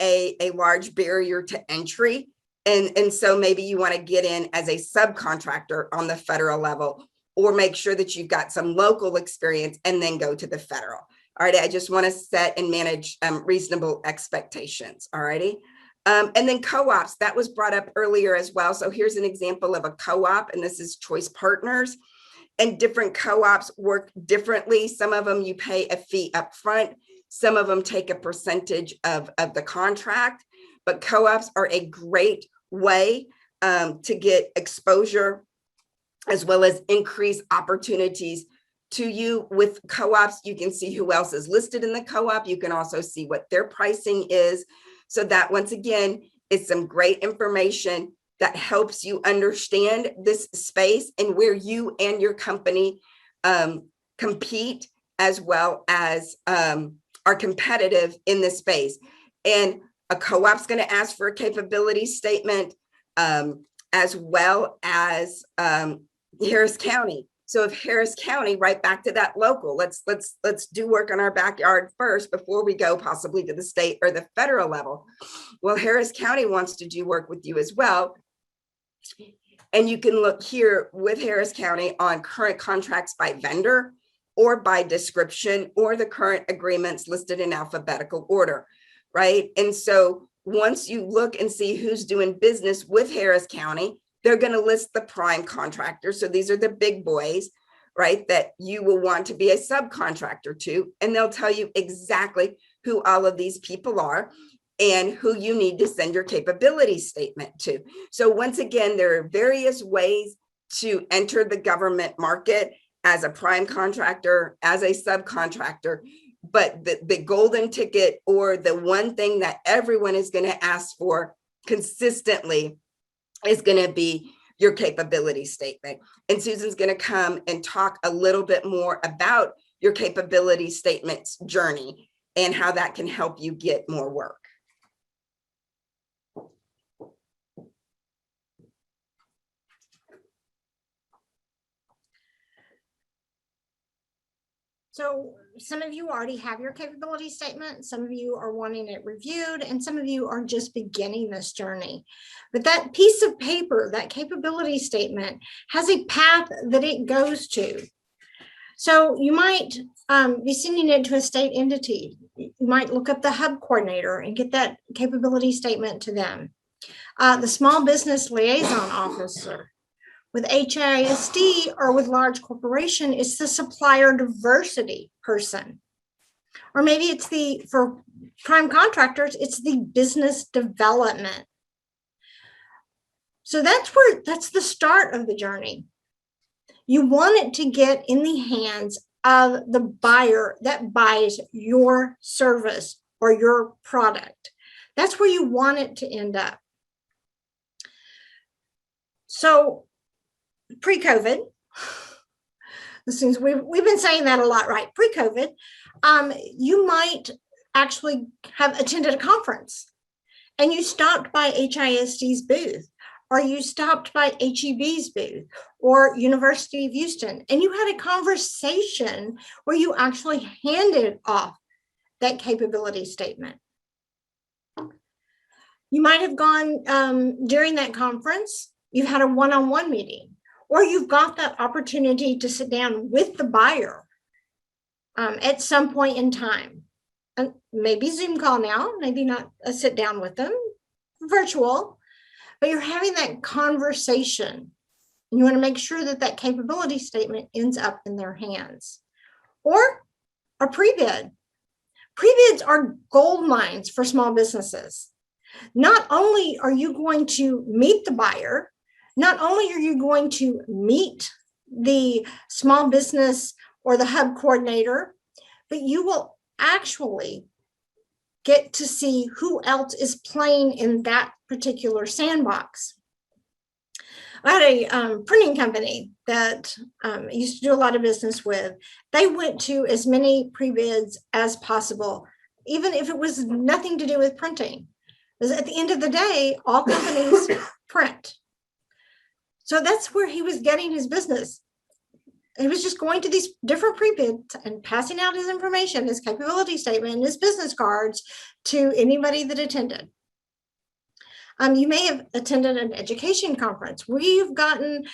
a large barrier to entry. And so maybe you want to get in as a subcontractor on the federal level, or make sure that you've got some local experience and then go to the federal. All right, I just want to set and manage reasonable expectations. All righty. And then co-ops, that was brought up earlier as well. So here's an example of a co-op, and this is Choice Partners. And different co-ops work differently. Some of them you pay a fee up front. Some of them take a percentage of the contract, but co-ops are a great way to get exposure as well as increase opportunities to you. With co-ops, you can see who else is listed in the co-op. You can also see what their pricing is. So that, once again, is some great information that helps you understand this space and where you and your company compete, as well as are competitive in this space. And a co-op's going to ask for a capability statement, as well as Harris County. So if Harris County, right back to that local, let's do work on our backyard first before we go possibly to the state or the federal level. Well, Harris County wants to do work with you as well. And you can look here with Harris County on current contracts by vendor or by description, or the current agreements listed in alphabetical order, right? And so once you look and see who's doing business with Harris County, they're going to list the prime contractors. So these are the big boys, right, that you will want to be a subcontractor to, and they'll tell you exactly who all of these people are and who you need to send your capability statement to. So once again, there are various ways to enter the government market as a prime contractor, as a subcontractor, but the golden ticket, or the one thing that everyone is going to ask for consistently, is going to be your capability statement. And Susan's going to come and talk a little bit more about your capability statements journey and how that can help you get more work. So some of you already have your capability statement, some of you are wanting it reviewed, and some of you are just beginning this journey. But that piece of paper, that capability statement, has a path that it goes to. So you might be sending it to a state entity. You might look up the hub coordinator and get that capability statement to them. The small business liaison officer. With HISD or with large corporation, it's the supplier diversity person. Or maybe it's for prime contractors, it's the business development. So that's the start of the journey. You want it to get in the hands of the buyer that buys your service or your product. That's where you want it to end up. So pre-COVID, we've been saying that a lot, right? Pre-COVID, you might actually have attended a conference and you stopped by HISD's booth, or you stopped by HEB's booth or University of Houston, and you had a conversation where you actually handed off that capability statement. You might have gone during that conference, you've had a one-on-one meeting, or you've got that opportunity to sit down with the buyer at some point in time. and maybe Zoom call now, maybe not a sit down with them, virtual, but you're having that conversation. You want to make sure that that capability statement ends up in their hands. Or a pre-bid. Pre-bids are gold mines for small businesses. Not only are you going to meet the buyer, not only are you going to meet the small business or the hub coordinator, but you will actually get to see who else is playing in that particular sandbox. I had a printing company that I used to do a lot of business with. They went to as many pre-bids as possible, even if it was nothing to do with printing. Because at the end of the day, all companies print. So that's where he was getting his business. He was just going to these different pre-bids and passing out his information, his capability statement, and his business cards to anybody that attended. You may have attended an education conference. We've gotten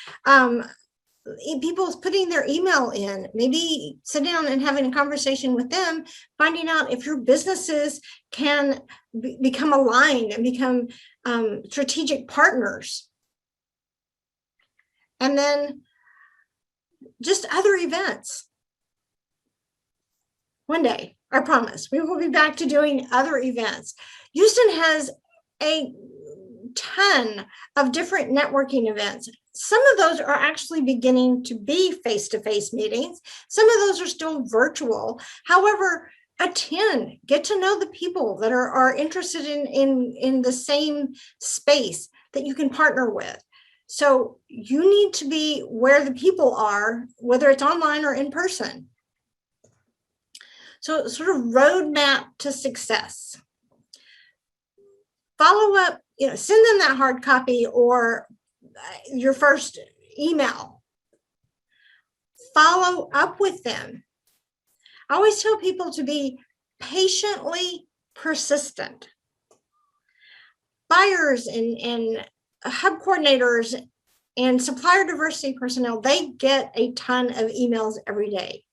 people putting their email in, maybe sit down and having a conversation with them, finding out if your businesses can become aligned and become strategic partners. And then just other events. One day, I promise, we will be back to doing other events. Houston has a ton of different networking events. Some of those are actually beginning to be face-to-face meetings. Some of those are still virtual. However, attend, get to know the people that are interested in the same space that you can partner with. So you need to be where the people are, whether it's online or in person. So sort of roadmap to success. Follow up, send them that hard copy or your first email. Follow up with them. I always tell people to be patiently persistent. Buyers and hub coordinators and supplier diversity personnel, they get a ton of emails every day.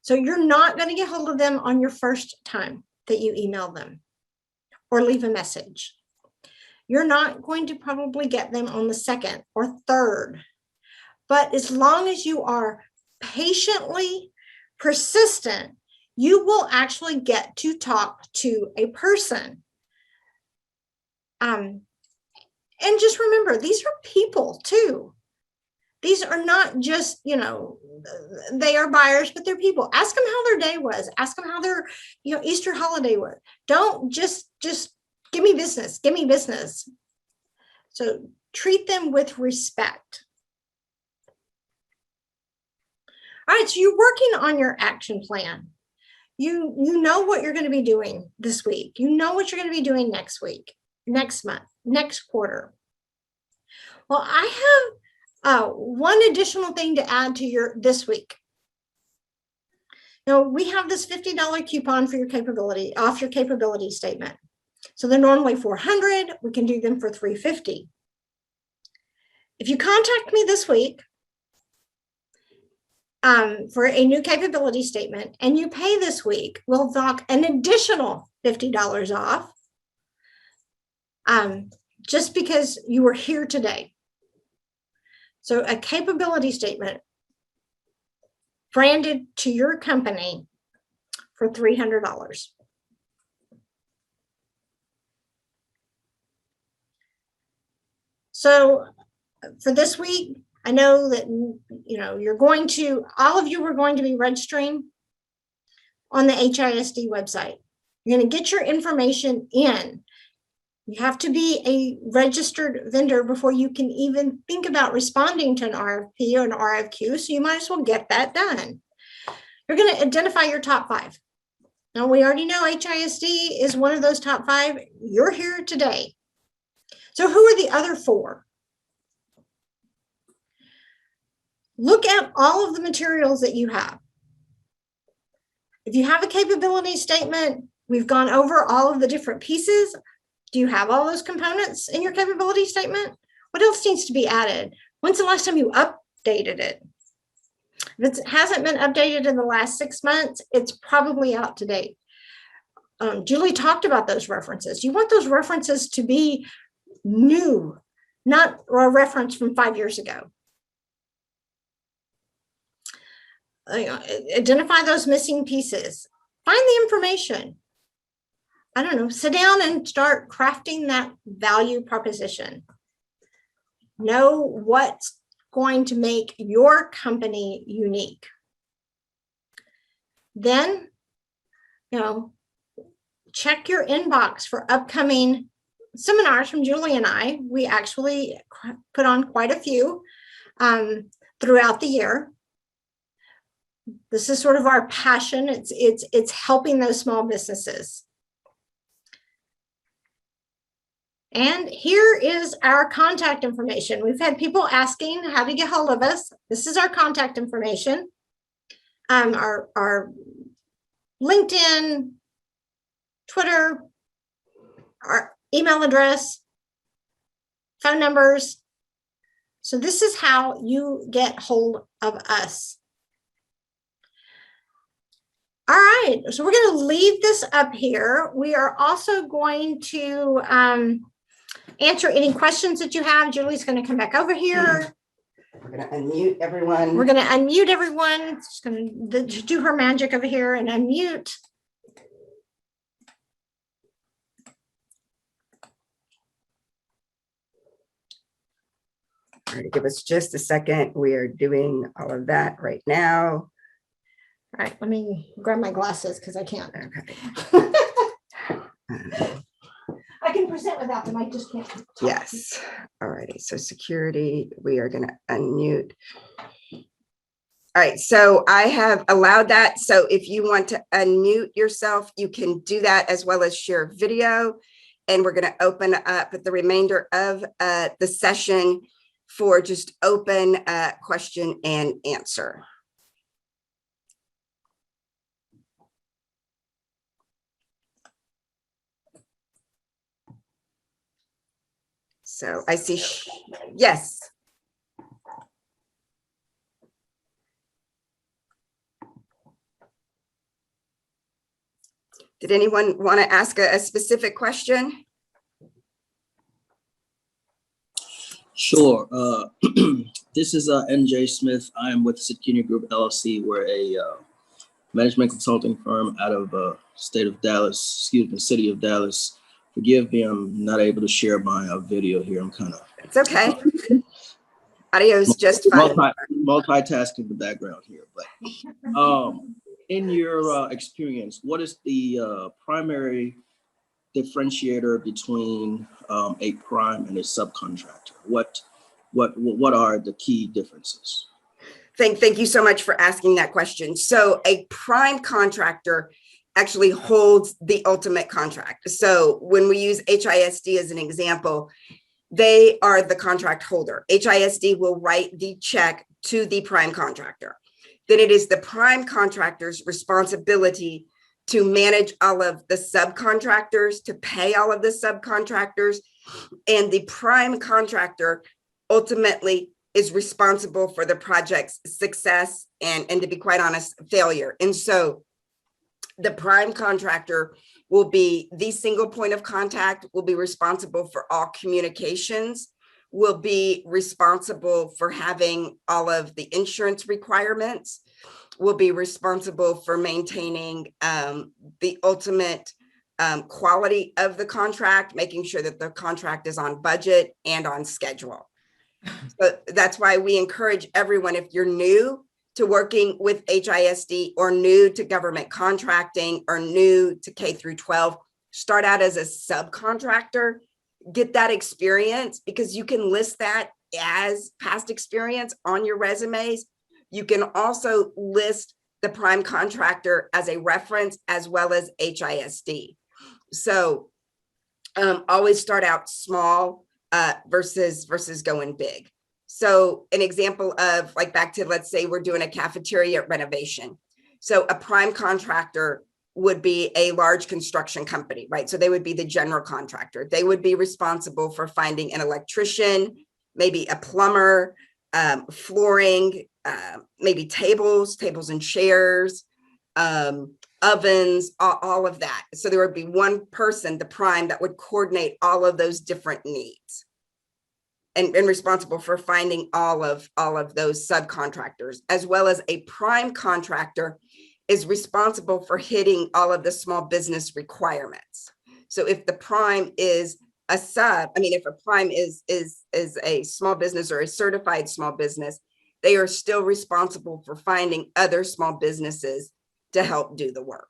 So you're not going to get hold of them on your first time that you email them or leave a message. You're not going to probably get them on the second or third. But as long as you are patiently persistent, you will actually get to talk to a person. And just remember, these are people too. These are not just, they are buyers, but they're people. Ask them how their day was. Ask them how their, Easter holiday was. Don't just give me business, give me business. So treat them with respect. All right, so you're working on your action plan. You know what you're going to be doing this week. You know what you're going to be doing next week, next month, next quarter. Well, I have one additional thing to add to this week. Now, we have this $50 coupon for your capability, off your capability statement. So they're normally $400. We can do them for $350. If you contact me this week for a new capability statement and you pay this week, we'll knock an additional $50 off just because you were here today. So a capability statement branded to your company for $300. So for this week, I know that, all of you are going to be registering on the HISD website. You're going to get your information in. You have to be a registered vendor before you can even think about responding to an RFP or an RFQ. So you might as well get that done. You're going to identify your top 5. Now, we already know HISD is one of those top 5. You're here today. So who are the other 4? Look at all of the materials that you have. If you have a capability statement, we've gone over all of the different pieces. Do you have all those components in your capability statement? What else needs to be added? When's the last time you updated it? If it hasn't been updated in the last 6 months, it's probably out to date. Julie talked about those references. You want those references to be new, not a reference from 5 years ago. Identify those missing pieces. Find the information. I don't know, sit down and start crafting that value proposition. Know what's going to make your company unique. Then, check your inbox for upcoming seminars from Julie and I. We actually put on quite a few throughout the year. This is sort of our passion. It's helping those small businesses. And here is our contact information. We've had people asking how to get hold of us. This is our contact information. Our LinkedIn, Twitter, our email address, phone numbers. So this is how you get hold of us. All right, so we're going to leave this up here. We are also going to answer any questions that you have. Julie's going to come back over here. We're going to unmute everyone. We're going to unmute everyone. She's going to do her magic over here and unmute. All right, give us just a second. We are doing all of that right now. All right, let me grab my glasses because I can't. Okay. I can present without them. I just can't. Yes. All righty. So security, we are going to unmute. All right. So I have allowed that. So if you want to unmute yourself, you can do that as well as share video. And we're going to open up the remainder of the session for just open question and answer. So I see, yes. Did anyone want to ask a specific question? Sure. This is NJ Smith. I am with Security Group LLC. We're a management consulting firm out of city of Dallas. Forgive me, I'm not able to share my video here. I'm kind of. It's okay. Audio is just fine. Multitasking in the background here, but in your experience, what is the primary differentiator between a prime and a subcontractor? What are the key differences? Thank you so much for asking that question. So a prime contractor actually holds the ultimate contract. So when we use HISD as an example, they are the contract holder. HISD will write the check to the prime contractor. Then it is the prime contractor's responsibility to manage all of the subcontractors, to pay all of the subcontractors, and the prime contractor ultimately is responsible for the project's success and to be quite honest, failure. And so the prime contractor will be the single point of contact, will be responsible for all communications, will be responsible for having all of the insurance requirements, will be responsible for maintaining the ultimate quality of the contract, making sure that the contract is on budget and on schedule. So that's why we encourage everyone, if you're new to working with HISD or new to government contracting or new to K through 12, start out as a subcontractor, get that experience, because you can list that as past experience on your resumes. You can also list the prime contractor as a reference as well as HISD. So always start out small versus going big. So an example of, like, back to, let's say we're doing a cafeteria renovation. So a prime contractor would be a large construction company, right? So they would be the general contractor. They would be responsible for finding an electrician, maybe a plumber, flooring, maybe tables and chairs, ovens, all of that. So there would be one person, the prime, that would coordinate all of those different needs and responsible for finding all of those subcontractors, as well as a prime contractor is responsible for hitting all of the small business requirements. So if the prime is a sub, I mean, if a prime is a small business or a certified small business, they are still responsible for finding other small businesses to help do the work.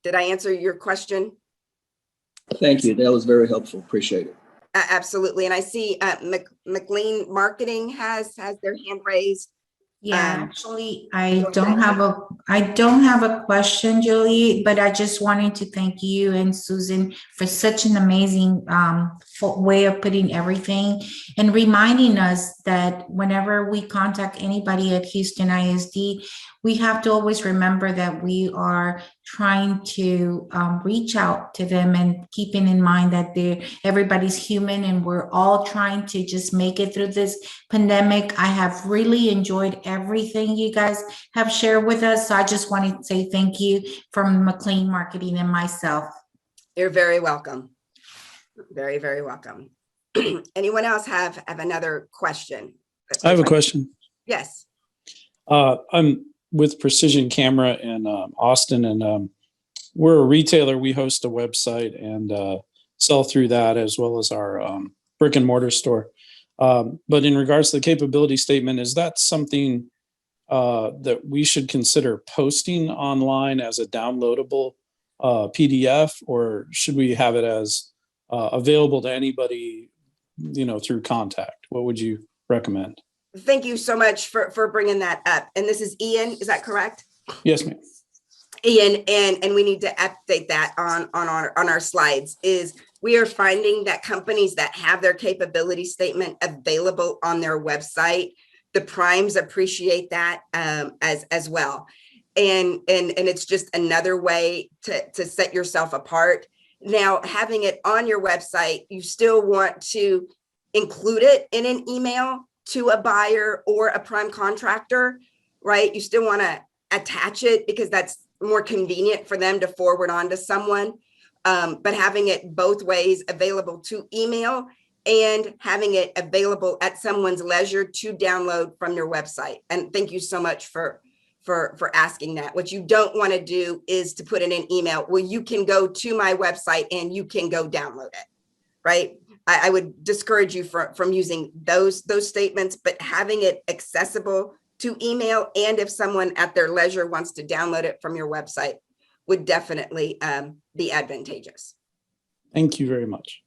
Did I answer your question? Thank you. That was very helpful. Appreciate it. Absolutely. And I see McLean Marketing has their hand raised. Yeah, actually, I don't have a question, Julie, but I just wanted to thank you and Susan for such an amazing way of putting everything and reminding us that whenever we contact anybody at Houston ISD, we have to always remember that we are trying to reach out to them and keeping in mind that everybody's human and we're all trying to just make it through this pandemic. I have really enjoyed everything you guys have shared with us. So I just wanted to say thank you from McLean Marketing and myself. You're very welcome. Very, very welcome. Anyone else have another question? I have a question. Yes. I'm with Precision Camera in Austin, and we're a retailer. We host a website and sell through that as well as our brick and mortar store. But in regards to the capability statement, is that something that we should consider posting online as a downloadable PDF, or should we have it as available to anybody, through contact? What would you recommend? Thank you so much for bringing that up. And this is Ian, is that correct? Yes, ma'am. Ian, and we need to update that on our slides. Is we are finding that companies that have their capability statement available on their website, the primes appreciate that as well. And it's just another way to set yourself apart. Now, having it on your website, you still want to include it in an email to a buyer or a prime contractor, right? You still want to attach it because that's more convenient for them to forward on to someone. But having it both ways available to email and having it available at someone's leisure to download from your website. And thank you so much for asking that. What you don't want to do is to put in an email, well, you can go to my website and you can go download it, right? I would discourage you from using those statements, but having it accessible to email, and if someone at their leisure wants to download it from your website, would definitely be advantageous. Thank you very much.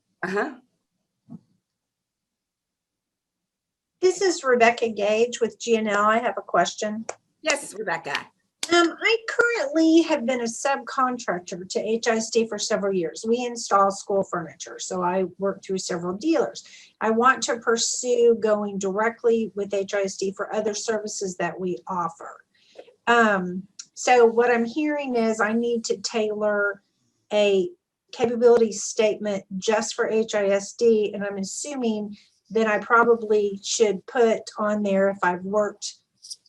This is Rebecca Gage with GNL. I have a question. Yes, Rebecca. I currently have been a subcontractor to HISD for several years. We install school furniture, so I work through several dealers. I want to pursue going directly with HISD for other services that we offer. So what I'm hearing is I need to tailor a capability statement just for HISD, and I'm assuming that I probably should put on there if I've worked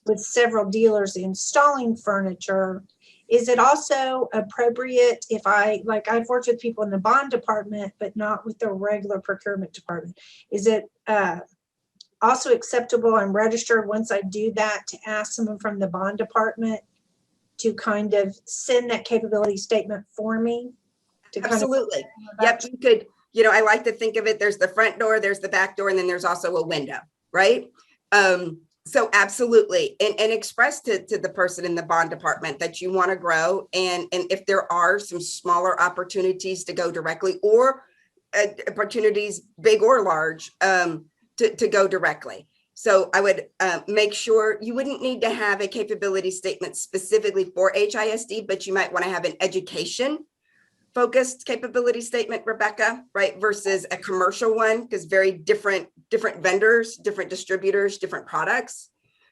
with several dealers installing furniture. Is it also appropriate if I've worked with people in the bond department, but not with the regular procurement department? Is it also acceptable and registered once I do that to ask someone from the bond department to kind of send that capability statement for me? Absolutely. Yep, you could, I like to think of it, there's the front door, there's the back door, and then there's also a window, right? So absolutely, and express to the person in the bond department that you want to grow, and if there are some smaller opportunities to go directly, or opportunities big or large to go directly. So I would make sure you wouldn't need to have a capability statement specifically for HISD, but you might want to have an education focused capability statement, Rebecca, right? Versus a commercial one, because very different vendors, different distributors, different products.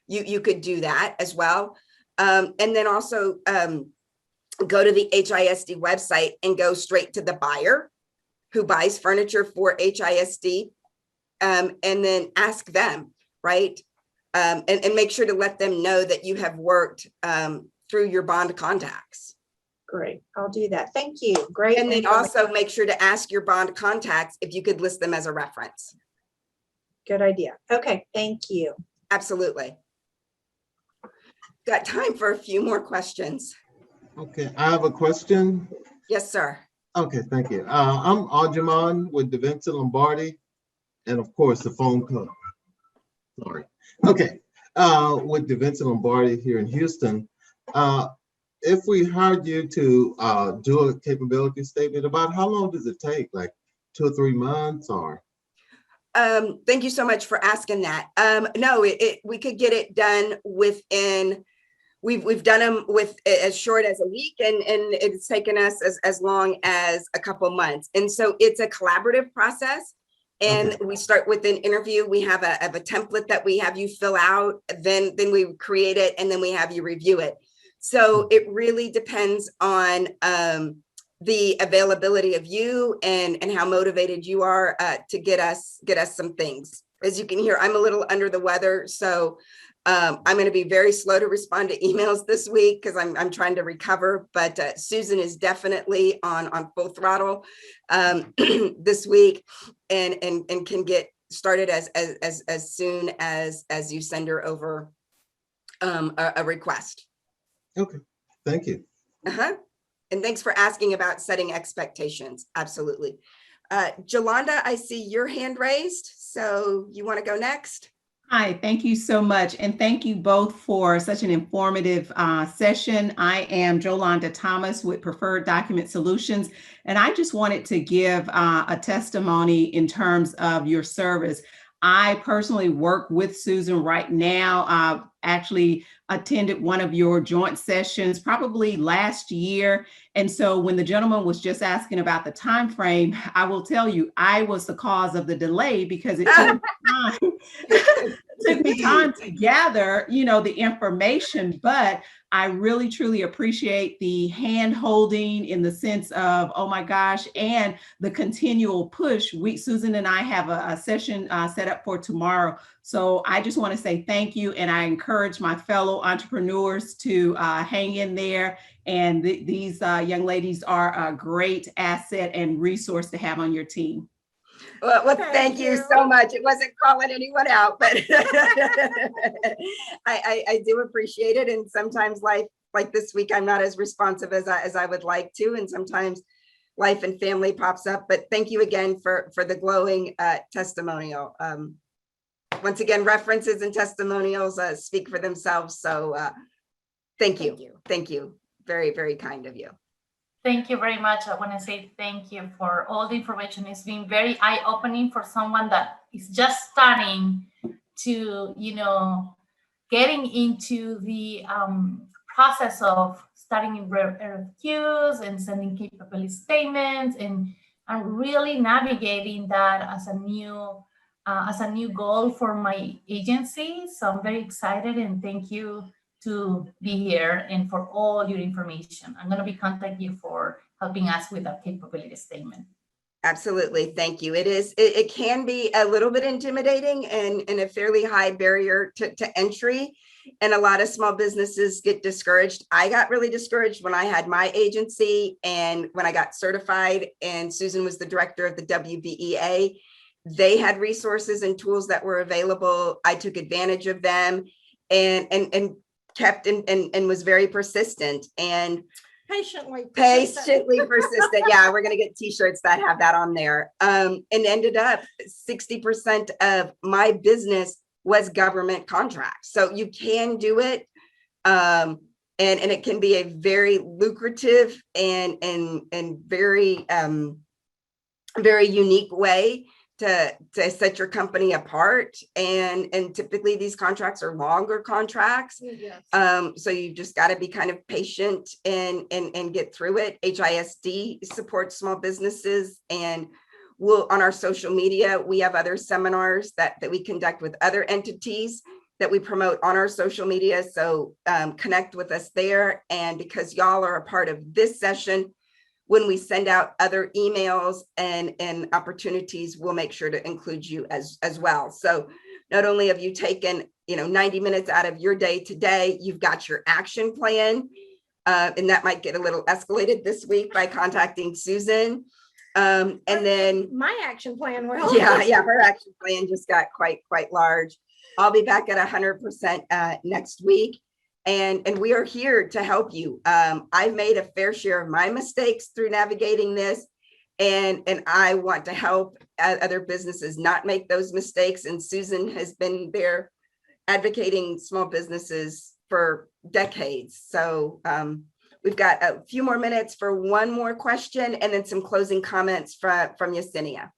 You could do that as well. And then also go to the HISD website and go straight to the buyer who buys furniture for HISD, and then ask them, right? and make sure to let them know that you have worked through your bond contacts. Great, I'll do that. Thank you. Great. And then also make sure to ask your bond contacts if you could list them as a reference. Good idea. Okay, thank you. Absolutely. Got time for a few more questions. Okay, I have a question. Yes, sir. Okay, thank you. I'm Arjumon with DaVinci Lombardi, and of course the phone call. Sorry. Okay, with DaVinci Lombardi here in Houston. If we hired you to do a capability statement, about how long does it take? Like 2 or 3 months, or? Thank you so much for asking that. No, we could get it done within. We've done them with as short as a week, and it's taken us as long as a couple months. And so it's a collaborative process. And we start with an interview. We have a template that we have you fill out, then we create it, and then we have you review it. So it really depends on the availability of you and how motivated you are to get us some things. As you can hear, I'm a little under the weather, so I'm going to be very slow to respond to emails this week because I'm trying to recover. But Susan is definitely on full throttle this week, and can get started as soon as you send her over a request. Okay, thank you. And thanks for asking about setting expectations. Absolutely. Jolanda, I see your hand raised, so you want to go next? Hi, thank you so much. And thank you both for such an informative session. I am Jolanda Thomas with Preferred Document Solutions, and I just wanted to give a testimony in terms of your service. I personally work with Susan right now. Actually attended one of your joint sessions probably last year. And so when the gentleman was just asking about the time frame, I will tell you, I was the cause of the delay because it took me time to gather, the information. But I really, truly appreciate the hand holding in the sense of, oh my gosh, and the continual push. Susan and I have a session set up for tomorrow. So I just want to say thank you. And I encourage my fellow entrepreneurs to hang in there. And these young ladies are a great asset and resource to have on your team. Well, thank you so much. It wasn't calling anyone out, but I do appreciate it. And sometimes life, like this week, I'm not as responsive as I would like to. And sometimes life and family pops up. But thank you again for the glowing testimonial. Once again, references and testimonials speak for themselves. So thank you. Thank you. Very, very kind of you. Thank you very much. I want to say thank you for all the information. It's been very eye-opening for someone that is just starting to, getting into the process of starting in RFQs and sending capability statements and really navigating that as a new goal for my agency. So I'm very excited and thank you to be here and for all your information. I'm going to be contacting you for helping us with that capability statement. Absolutely. Thank you. It can be a little bit intimidating and a fairly high barrier to entry. And a lot of small businesses get discouraged. I got really discouraged when I had my agency and when I got certified, and Susan was the director of the WBEA. They had resources and tools that were available. I took advantage of them and kept and was very persistent and Patiently persistent. Yeah, we're going to get t-shirts that have that on there. And ended up 60% of my business was government contracts. So you can do it. And it can be a very lucrative and very, very unique way to set your company apart. And typically these contracts are longer contracts. Yes. So you just got to be kind of patient and get through it. HISD supports small businesses, and on our social media, we have other seminars that we conduct with other entities that we promote on our social media. So connect with us there. And because y'all are a part of this session, when we send out other emails and opportunities, we'll make sure to include you as well. So not only have you taken, 90 minutes out of your day today, you've got your action plan. And that might get a little escalated this week by contacting Susan. And then, My action plan will. yeah, her action plan just got quite large. I'll be back at 100% next week. And we are here to help you. I've made a fair share of my mistakes through navigating this. And I want to help other businesses not make those mistakes. And Susan has been there advocating small businesses for decades. So we've got a few more minutes for one more question and then some closing comments from Yesenia.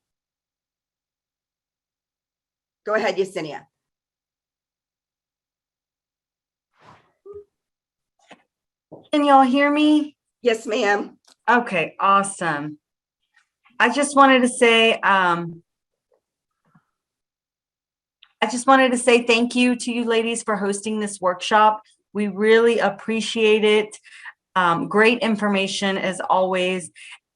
Go ahead, Yesenia. Can y'all hear me? Yes, ma'am. Okay, awesome. I just wanted to say, thank you to you ladies for hosting this workshop. We really appreciate it. Great information as always.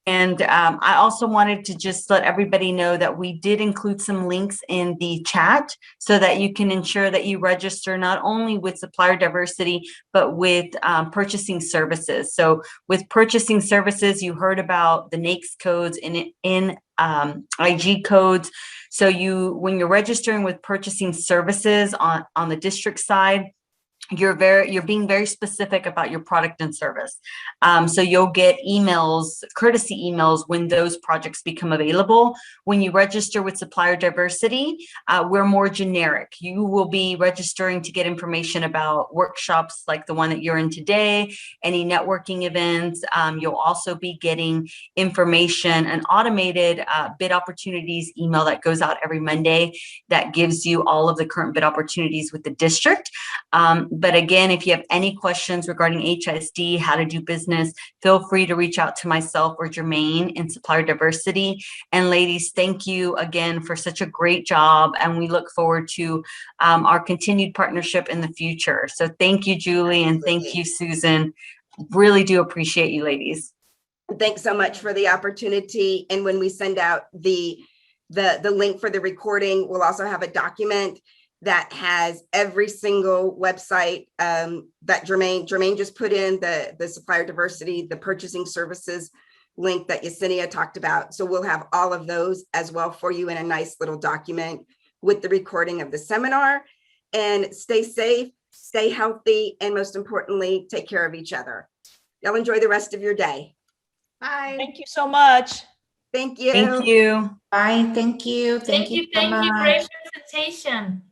And I also wanted to just let everybody know that we did include some links in the chat so that you can ensure that you register not only with supplier diversity, but with purchasing services. So with purchasing services, you heard about the NAICS codes in IG codes. So when you're registering with purchasing services on the district side, you're being very specific about your product and service. So you'll get emails, courtesy emails when those projects become available. When you register with supplier diversity, we're more generic. You will be registering to get information about workshops like the one that you're in today, any networking events. You'll also be getting information, an automated bid opportunities email that goes out every Monday that gives you all of the current bid opportunities with the district. But again, if you have any questions regarding HISD, how to do business, feel free to reach out to myself or Jermaine in supplier diversity. And ladies, thank you again for such a great job. And we look forward to our continued partnership in the future. So thank you, Julie, and thank you, Susan. Really do appreciate you, ladies. Thanks so much for the opportunity. And when we send out the link for the recording, we'll also have a document that has every single website that Jermaine just put in, the supplier diversity, the purchasing services link that Yesenia talked about. So we'll have all of those as well for you in a nice little document with the recording of the seminar. And stay safe, stay healthy, and most importantly, take care of each other. Y'all enjoy the rest of your day. Bye. Thank you so much. Thank you. Thank you. Bye. Thank you. Thank you so Thank you. much. Great presentation.